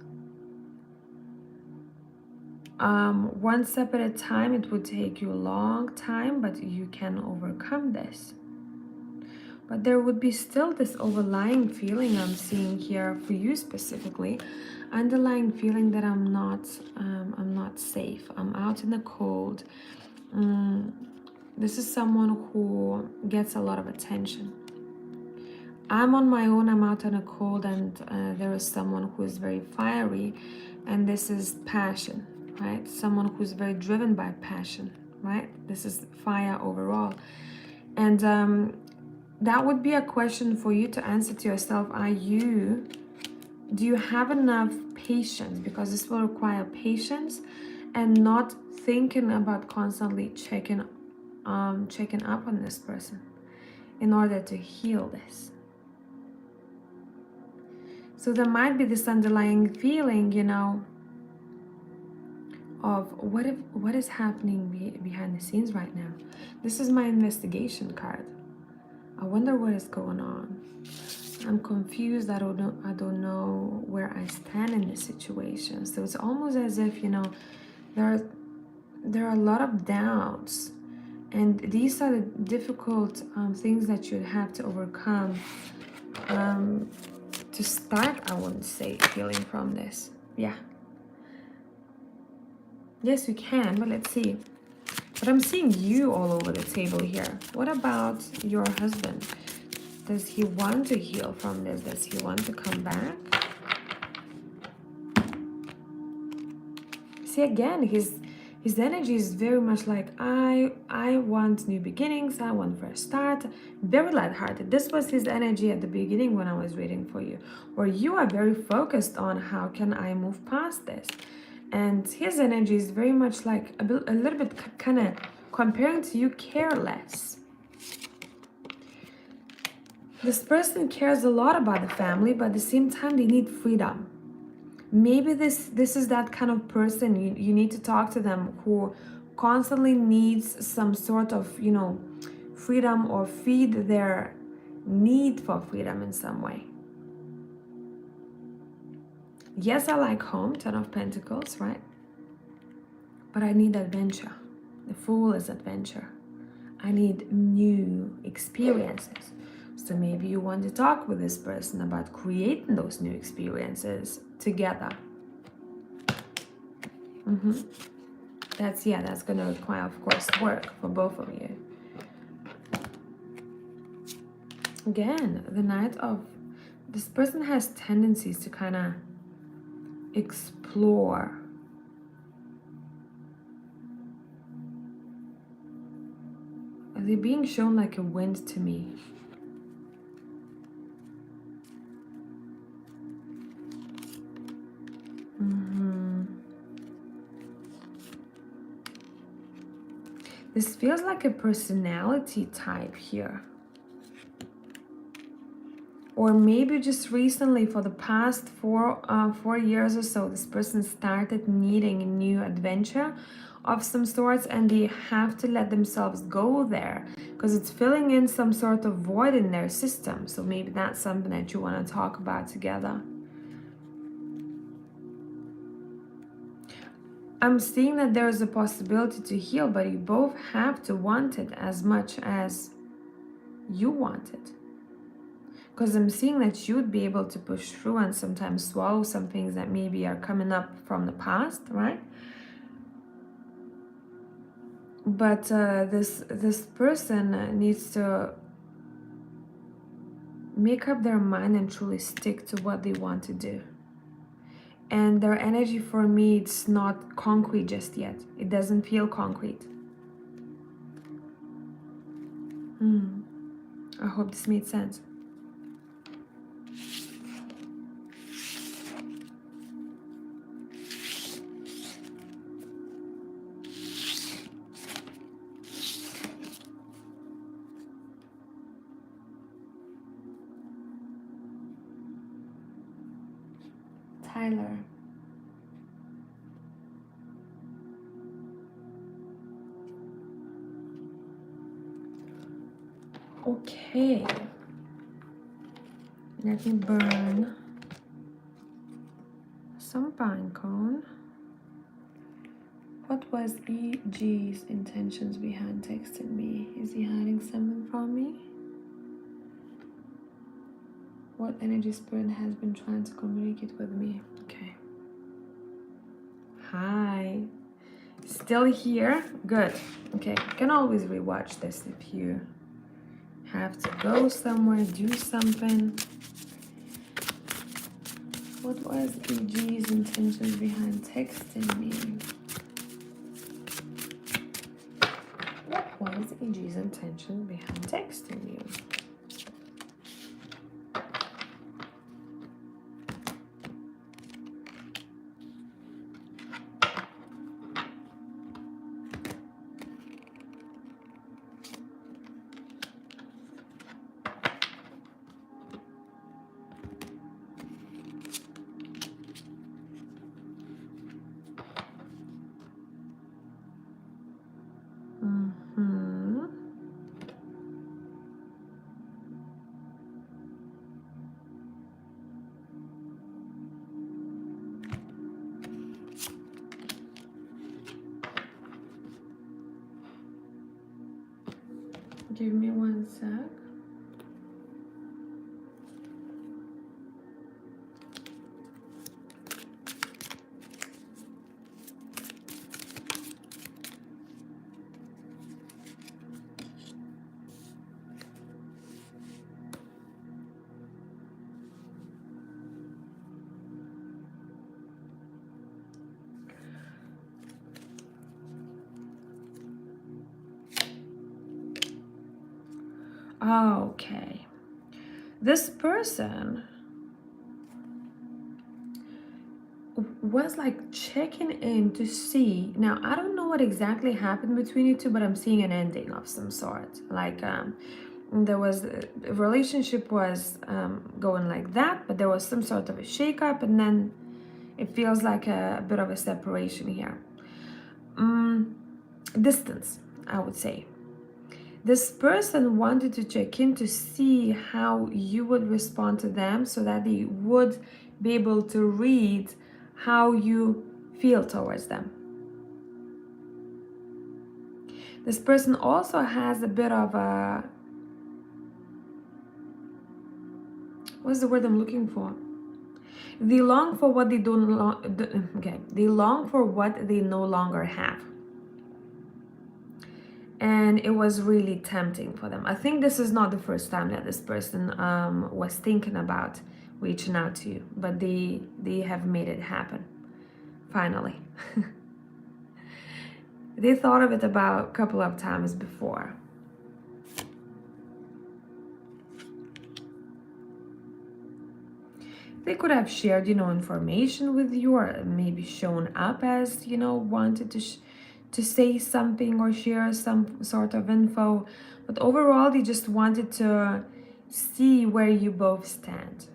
One step at a time. It would take you a long time, but you can overcome this. But there would be still this overlying feeling I'm seeing here for you specifically, underlying feeling that I'm not safe. I'm out in the cold. This is someone who gets a lot of attention. I'm on my own. I'm out in the cold, and there is someone who is very fiery, and this is passion, right? Someone who's very driven by passion, right? This is fire overall, and that would be a question for you to answer to yourself. Do you have enough patience? Because this will require patience and not thinking about constantly checking up on this person in order to heal this. So there might be this underlying feeling, of what is happening behind the scenes right now. This is my investigation card. I wonder what is going on. I'm confused. I don't know where I stand in this situation. So it's almost as if, there are a lot of doubts, and these are the difficult things that you have to overcome to start, I wouldn't say, healing from this. Yeah. Yes, you can, but let's see. But I'm seeing you all over the table here. What about your husband? Does he want to heal from this? Does he want to come back? See, again, his energy is very much like, I want new beginnings, I want fresh start. Very lighthearted. This was his energy at the beginning when I was reading for you, where you are very focused on how can I move past this. And his energy is very much like a little bit kind of comparing to you, careless. This person cares a lot about the family, but at the same time, they need freedom. Maybe this is that kind of person you need to talk to them, who constantly needs some sort of, freedom, or feed their need for freedom in some way. Yes, I like home, 10 of Pentacles, right? But I need adventure. The Fool is adventure. I need new experiences. So maybe you want to talk with this person about creating those new experiences together. That's going to require, of course, work for both of you. Again, the Knight of... This person has tendencies to kind of explore. They're being shown like a wind to me. This feels like a personality type here. Or maybe just recently, for the past 4 years or so, this person started needing a new adventure of some sorts, and they have to let themselves go there because it's filling in some sort of void in their system. So maybe that's something that you want to talk about together. I'm seeing that there's a possibility to heal, but you both have to want it as much as you want it. Because I'm seeing that you'd be able to push through and sometimes swallow some things that maybe are coming up from the past, right? But this person needs to make up their mind and truly stick to what they want to do. And their energy, for me, it's not concrete just yet. It doesn't feel concrete. I hope this made sense. Tyler. Okay. Let me burn some pine cone. What was EG's intentions behind texting me? Is he hiding something from me? What energy spirit has been trying to communicate with me? Okay. Hi. Still here? Good. Okay. You can always rewatch this if you have to go somewhere, do something. What was EG's intentions behind texting me? What was EG's intention behind texting you? Give me one sec. Okay. This person was like checking in to see. Now, I don't know what exactly happened between you two, but I'm seeing an ending of some sort. Like, there was a relationship was going like that, but there was some sort of a shakeup, and then it feels like a bit of a separation here. Distance, I would say. This person wanted to check in to see how you would respond to them so that they would be able to read how you feel towards them. This person also has a bit of a, what's the word I'm looking for? They long for what they they long for what they no longer have. And it was really tempting for them. I think this is not the first time that this person was thinking about reaching out to you, but they have made it happen, finally. They thought of it about a couple of times before. They could have shared, information with you, or maybe shown up as, wanted to say something or share some sort of info. But overall, they just wanted to see where you both stand.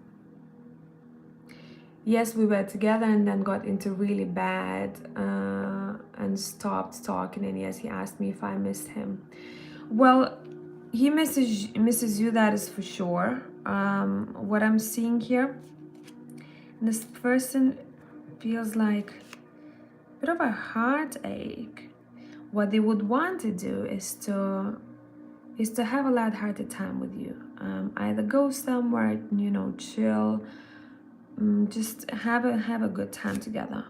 Yes, we were together and then got into really bad and stopped talking. And yes, he asked me if I missed him. Well, he misses you, that is for sure. What I'm seeing here, this person feels like a bit of a heartache. What they would want to do is to have a lighthearted time with you. Either go somewhere, chill, just have a good time together.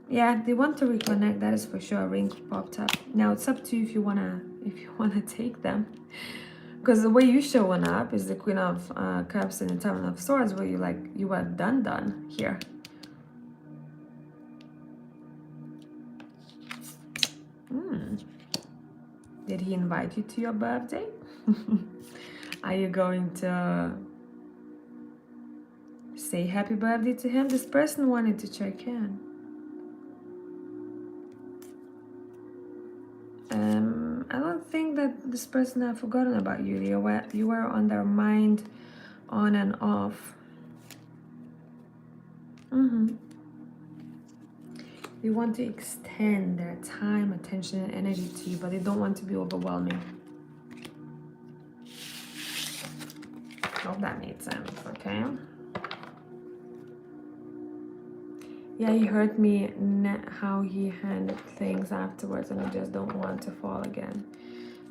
Yeah, they want to reconnect, that is for sure. A ring popped up. Now it's up to you if you wanna take them. Because the way you showing up is the Queen of Cups and the Seven of Swords, where you are done here. Did he invite you to your birthday? Are you going to say happy birthday to him? This person wanted to check in. I don't think that this person have forgotten about you. You were on their mind on and off. Mm-hmm. They want to extend their time, attention, and energy to you, but they don't want to be overwhelming. Hope that made sense, okay? Yeah, he hurt me, how he handled things afterwards, and I just don't want to fall again.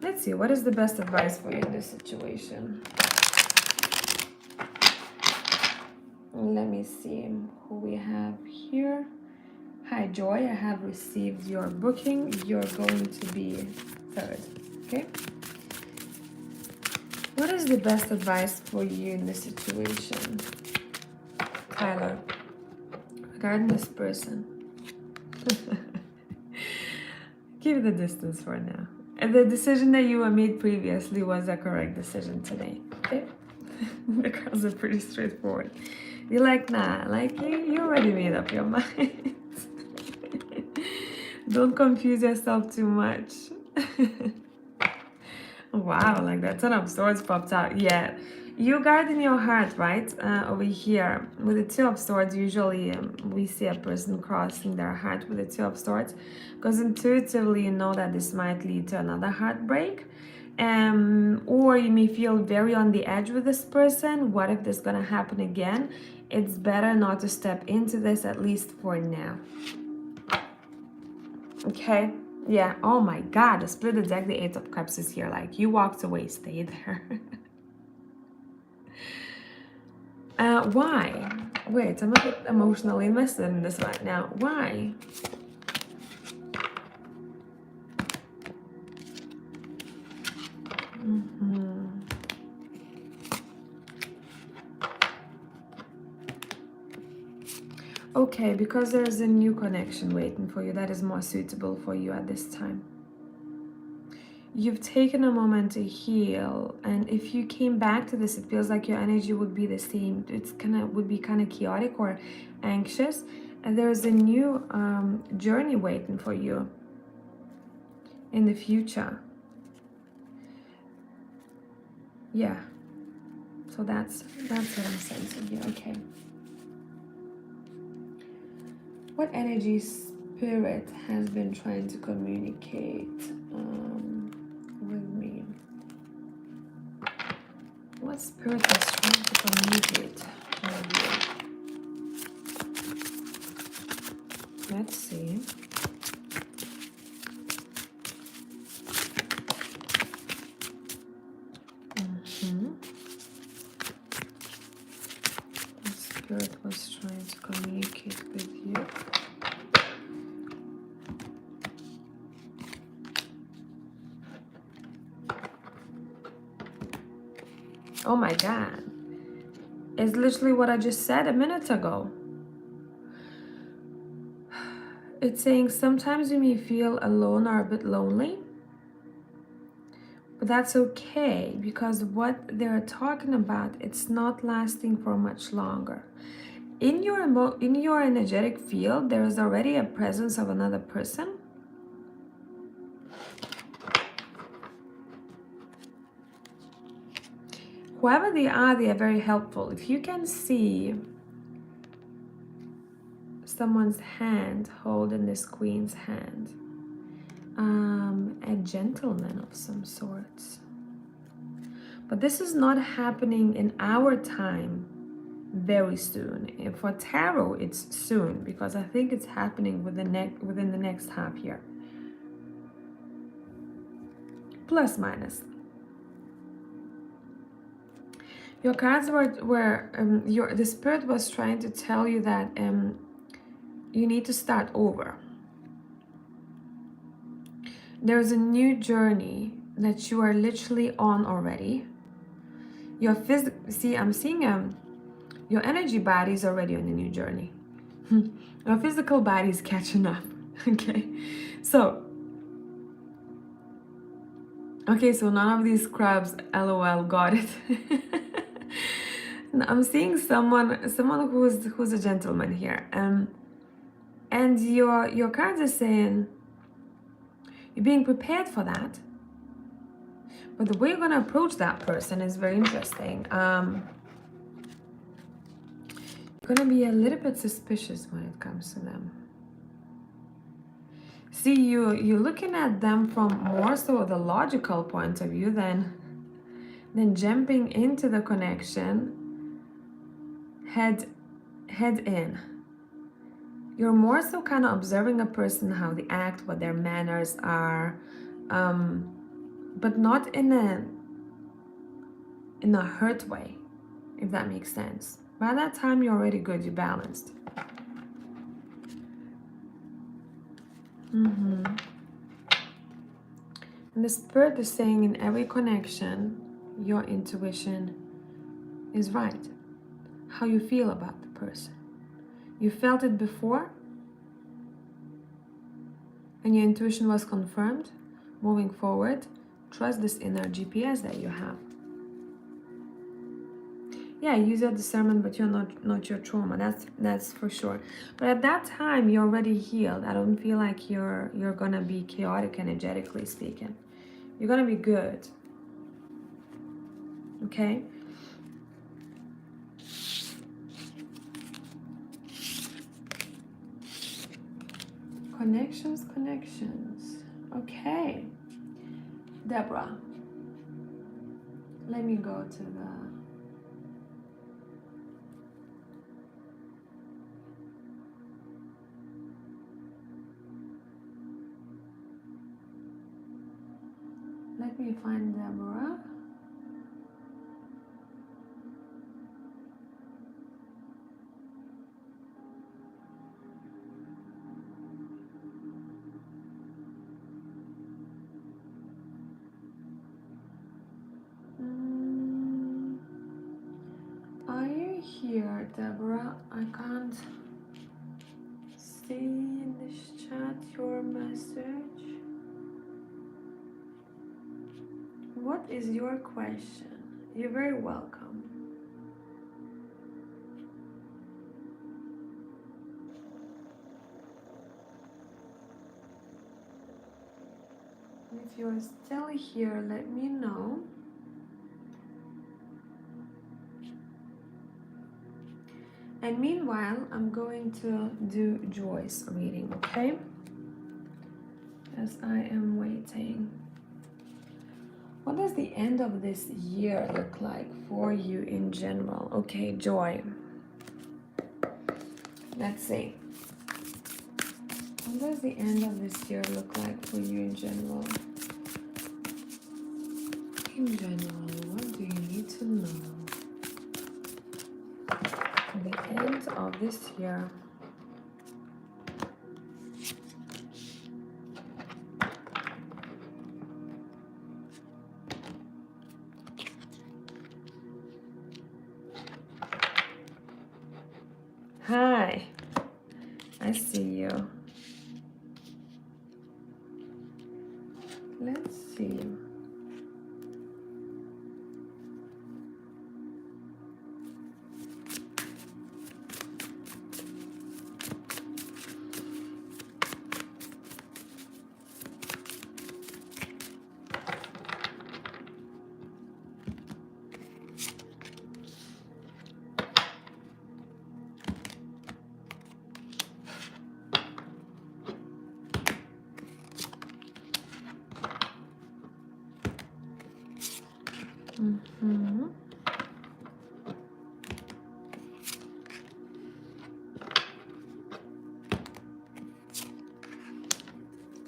Let's see, what is the best advice for you in this situation? Let me see who we have here. Hi, Joy, I have received your booking. You're going to be third, okay? What is the best advice for you in this situation, Tyler, regarding this person? Keep the distance for now. And the decision that you made previously was a correct decision today, okay? The girls are pretty straightforward. You're like, nah, like you already made up your mind. Don't confuse yourself too much. Wow, like that Ten of Swords popped out. Yeah, you guard in your heart, right? Over here with the Two of Swords, usually we see a person crossing their heart with the Two of Swords, because intuitively you know that this might lead to another heartbreak. Or you may feel very on the edge with this person. What if this is gonna happen again? It's better not to step into this, at least for now. Okay, yeah. Oh my God, the split the deck, the Eight of Cups is here. Like, you walked away, stay there. Why? Wait, I'm a bit emotionally invested in this right now. Why? Okay, because there's a new connection waiting for you that is more suitable for you at this time. You've taken a moment to heal, and if you came back to this, it feels like your energy would be the same. It's would be kind of chaotic or anxious, and there's a new journey waiting for you in the future. Yeah, so that's what I'm sensing here. Okay. What energy spirit has been trying to communicate with me? What spirit is trying to communicate with you? Let's see. What spirit was trying to communicate with you? Oh my God. It's literally what I just said a minute ago. It's saying sometimes you may feel alone or a bit lonely, but that's okay, because what they're talking about, it's not lasting for much longer. In your energetic field, there is already a presence of another person. Whoever they are very helpful. If you can see someone's hand holding this queen's hand, a gentleman of some sorts. But this is not happening in our time very soon. For tarot, it's soon, because I think it's happening within the next half year. Plus minus. Your cards were the spirit was trying to tell you that you need to start over. There's a new journey that you are literally on already. Your I'm seeing your energy body is already on a new journey. Your physical body is catching up. Okay, so none of these crabs, LOL, got it. I'm seeing someone who's a gentleman here, and your cards are saying you're being prepared for that, but the way you're gonna approach that person is very interesting. You're gonna be a little bit suspicious when it comes to them. See, you're looking at them from more so the logical point of view than jumping into the connection head in. You're more so kind of observing a person, how they act, what their manners are, but not in a hurt way, if that makes sense. By that time, you're already good, you're balanced. And the spirit is saying in every connection, your intuition is right. How you feel about the person. You felt it before, and your intuition was confirmed. Moving forward, trust this inner GPS that you have. Yeah, use your discernment, but you're not your trauma. That's for sure. But at that time, you're already healed. I don't feel like you're gonna be chaotic, energetically speaking. You're gonna be good. Okay. Connections. Okay. Deborah, let me go to the... Let me find Deborah. Are you here, Deborah? I can't see in this chat your message. What is your question? You're very welcome. If you're still here, let me know. And meanwhile, I'm going to do Joy's reading, okay? As I am waiting. What does the end of this year look like for you in general? Okay, Joy. Let's see. What does the end of this year look like for you in general? In general, what do you need to know? The end of this year. Hi, I see you. Let's see.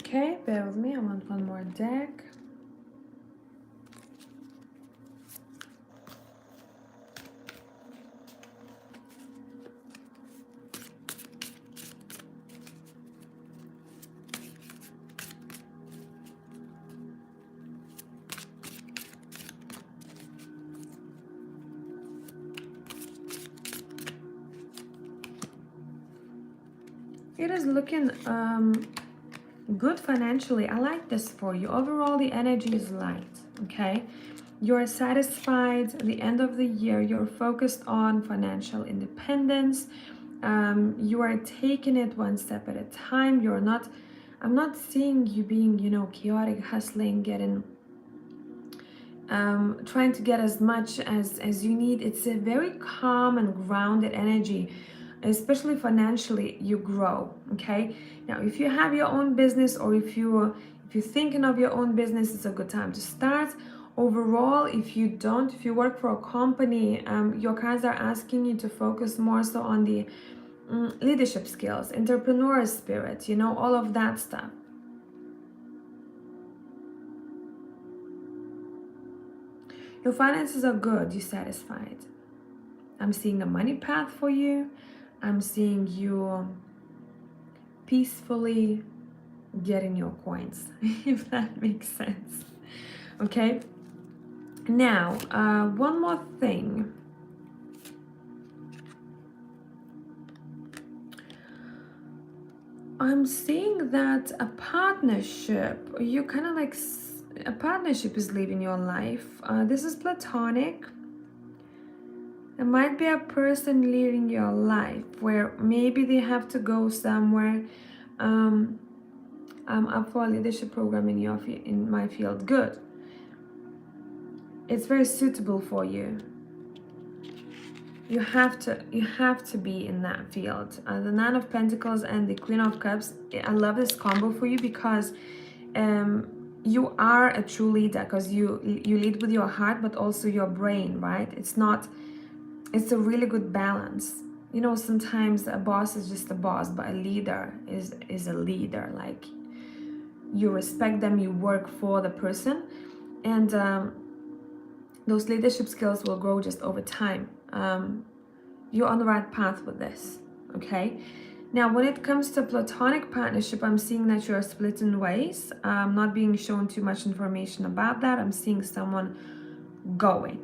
Okay, bear with me. I want one more deck. It is looking good financially. I like this for you. Overall, the energy is light, okay? You're satisfied at the end of the year. You're focused on financial independence. You are taking it one step at a time. I'm not seeing you being, chaotic, hustling, getting trying to get as much as you need. It's a very calm and grounded energy, especially financially. You grow. Okay, now if you have your own business, or if you're thinking of your own business, it's a good time to start. Overall, if you work for a company, your cards are asking you to focus more so on the leadership skills, entrepreneur spirit, all of that stuff. Your finances are good, you're satisfied. I'm seeing a money path for you. I'm seeing you peacefully getting your coins, if that makes sense. Okay? Now, one more thing. I'm seeing that a partnership, you kind of like a partnership is leaving your life. This is platonic. It might be a person leaving your life where maybe they have to go somewhere. I'm up for a leadership program in my field. Good. It's very suitable for you. You have to be in that field. The Nine of Pentacles and the Queen of Cups. I love this combo for you because you are a true leader, because you lead with your heart, but also your brain, right? It's a really good balance. Sometimes a boss is just a boss, but a leader is a leader. Like, you respect them, you work for the person, and those leadership skills will grow just over time. You're on the right path with this, okay? Now, when it comes to platonic partnership, I'm seeing that you're split in ways. I'm not being shown too much information about that. I'm seeing someone going.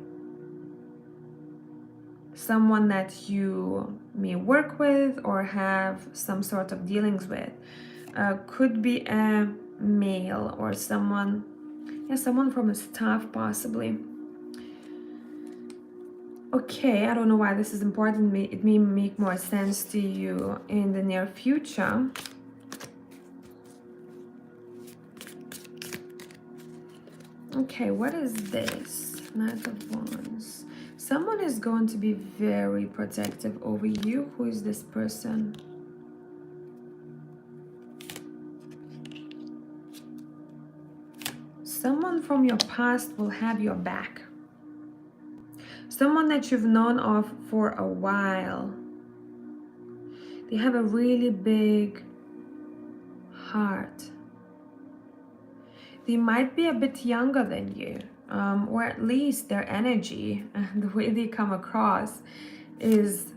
Someone that you may work with or have some sort of dealings with. Could be a male or someone from a staff possibly. Okay, I don't know why this is important. It may make more sense to you in the near future. Okay, what is this? Knight of Wands. Someone is going to be very protective over you. Who is this person? Someone from your past will have your back. Someone that you've known of for a while. They have a really big heart. They might be a bit younger than you, or at least their energy and the way they come across is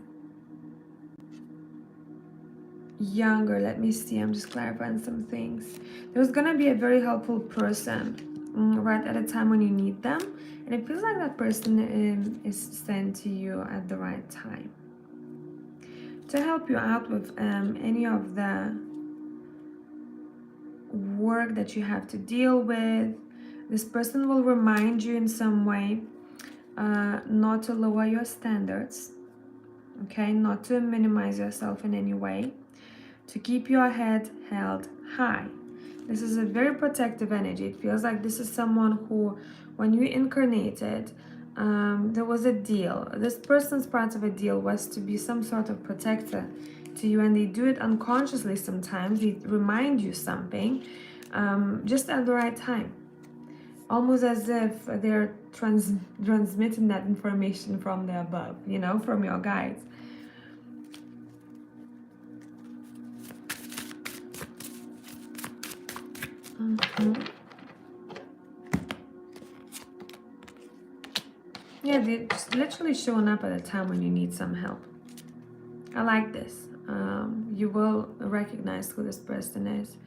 younger. Let me see, I'm just clarifying some things. There's gonna be a very helpful person right at a time when you need them, and it feels like that person is sent to you at the right time to help you out with any of the work that you have to deal with. This person will remind you in some way not to lower your standards, okay, not to minimize yourself in any way, to keep your head held high. This is a very protective energy. It feels like this is someone who, when you incarnated, there was a deal. This person's part of a deal was to be some sort of protector to you, and they do it unconsciously sometimes. They remind you something just at the right time, almost as if they're transmitting that information from the above, from your guides. Yeah, they're just literally showing up at a time when you need some help. I like this. You will recognize who this person is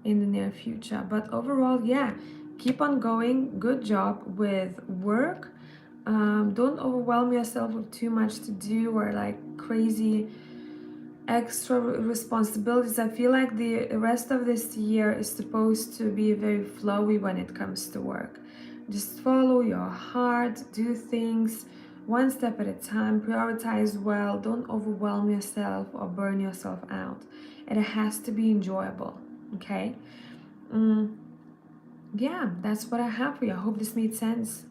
in the near future. But overall, yeah, keep on going. Good job with work. Don't overwhelm yourself with too much to do or like crazy extra responsibilities. I feel like the rest of this year is supposed to be very flowy when it comes to work. Just follow your heart, do things one step at a time, prioritize well, don't overwhelm yourself or burn yourself out. It has to be enjoyable, okay? Yeah, that's what I have for you. I hope this made sense.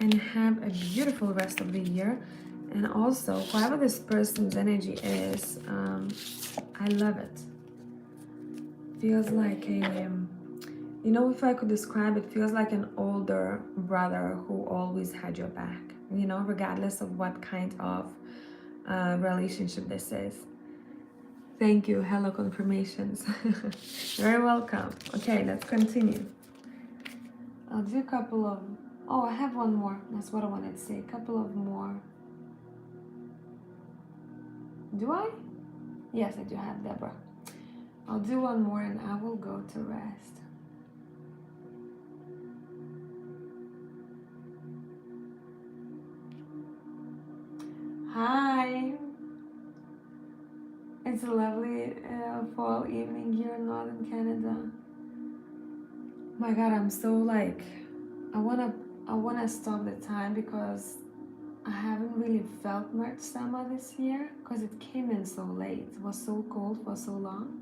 and have a beautiful rest of the year. And also, whoever this person's energy is, I love it. Feels like a, you know, if I could describe it, feels like an older brother who always had your back, you know, regardless of what kind of relationship this is. Thank you. Hello, confirmations. Very welcome. Okay, let's continue. I'll do a couple of, oh, I have one more. That's what I wanted to say. A couple of more. Do I? Yes, I do have Deborah. I'll do one more and I will go to rest. Hi. It's a lovely fall evening here in northern Canada. My God, I'm so like, I wanna stop the time because I haven't really felt much summer this year because it came in so late. It was so cold for so long.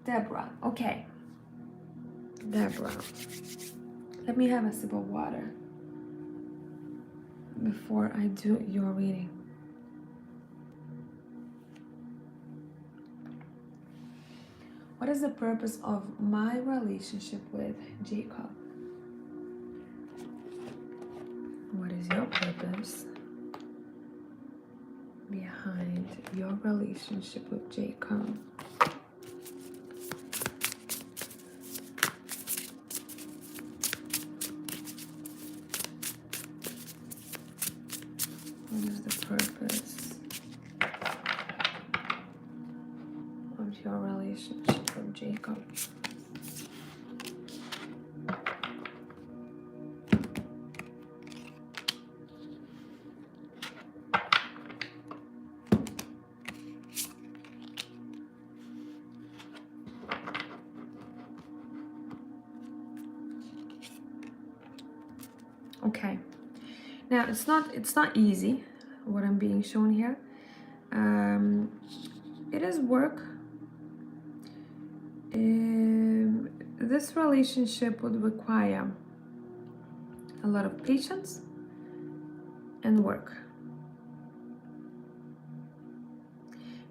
Deborah, okay. Deborah, let me have a sip of water before I do your reading. What is the purpose of my relationship with Jacob? What is your purpose behind your relationship with Jacob? What is the purpose of your relationship with Jacob? Okay. Now it's not easy what I'm being shown here. It is work. This relationship would require a lot of patience and work.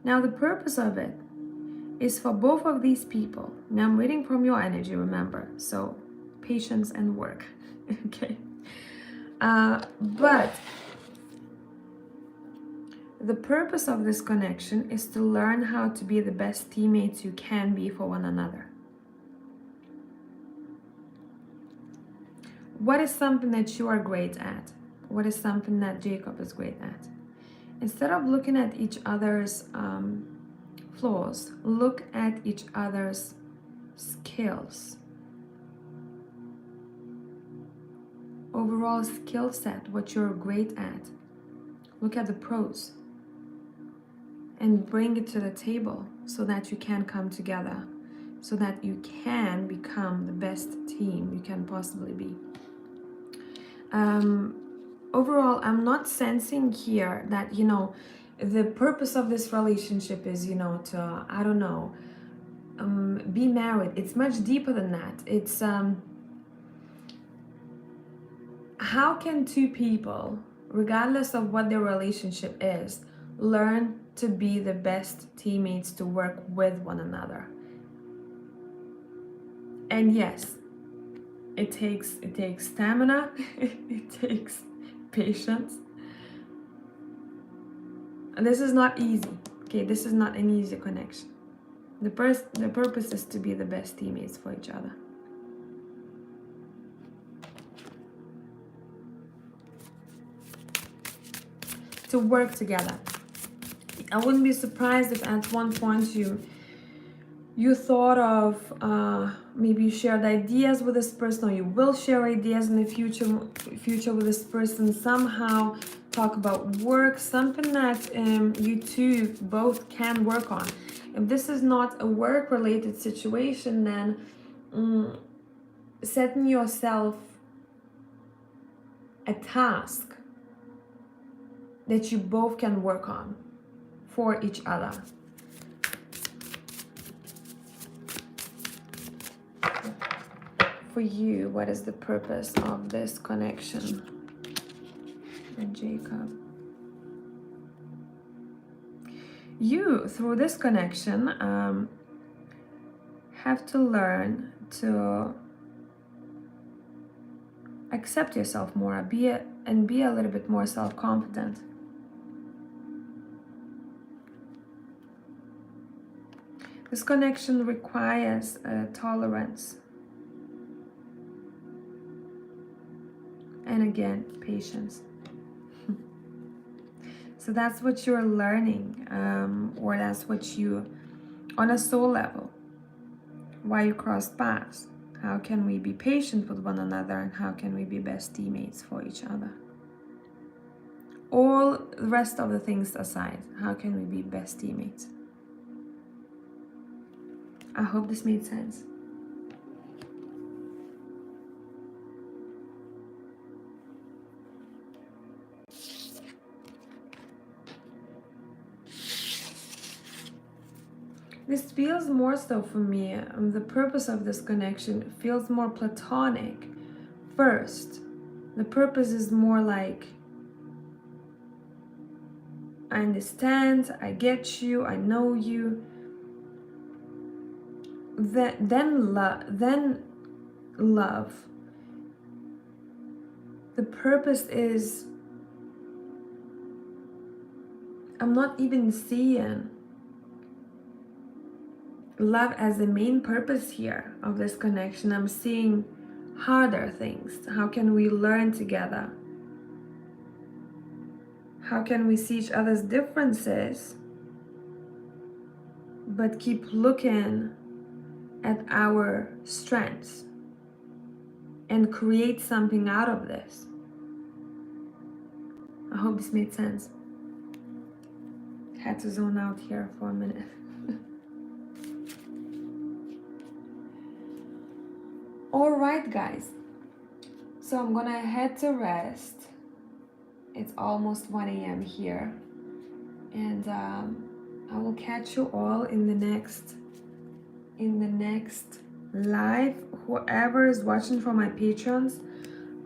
Now the purpose of it is for both of these people. Now I'm reading from your energy, remember, so patience and work. Okay. But the purpose of this connection is to learn how to be the best teammates you can be for one another. What is something that you are great at? What is something that Jacob is great at? Instead of looking at each other's flaws, look at each other's skills. Overall skill set, what you're great at. Look at the pros and bring it to the table so that you can come together, so that you can become the best team you can possibly be. Overall, I'm not sensing here that, you know, the purpose of this relationship is, you know, to, I don't know, be married. It's much deeper than that. It's, how can two people, regardless of what their relationship is, learn to be the best teammates to work with one another? And yes, it takes stamina, it takes patience. And this is not easy. Okay, this is not an easy connection. The purpose is to be the best teammates for each other. To work together. I wouldn't be surprised if at one point you thought of maybe you shared ideas with this person, or you will share ideas in the future with this person, somehow talk about work, something that you two both can work on. If this is not a work related situation, then setting yourself a task that you both can work on for each other. for you, what is the purpose of this connection? And Jacob. You, through this connection, have to learn to accept yourself more, be a little bit more self-confident. This connection requires tolerance. And again, patience. So that's what you're learning, or that's what you, on a soul level, why you crossed paths. How can we be patient with one another, and how can we be best teammates for each other? All the rest of the things aside, how can we be best teammates? I hope this made sense. This feels more so for me, the purpose of this connection feels more platonic first. The purpose is more like, I understand, I get you, I know you. Then love. The purpose is, I'm not even seeing love as the main purpose here of this connection. I'm seeing harder things. How can we learn together? How can we see each other's differences, but keep looking at our strengths and create something out of this? I hope this made sense. Had to zone out here for a minute. All right, guys. So I'm gonna head to rest. It's almost 1 a.m. here. And I will catch you all in the next live. Whoever is watching from my patrons,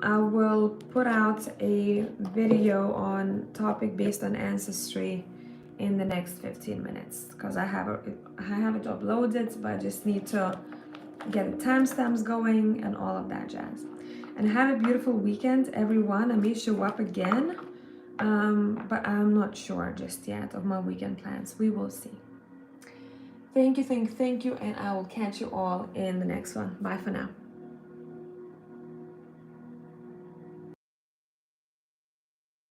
I will put out a video on topic based on ancestry in the next 15 minutes, because I haven't uploaded, but I just need to get the timestamps going and all of that jazz. And have a beautiful weekend, everyone. I may show up again, but I'm not sure just yet of my weekend plans. We will see. Thank you, and I will catch you all in the next one. Bye for now.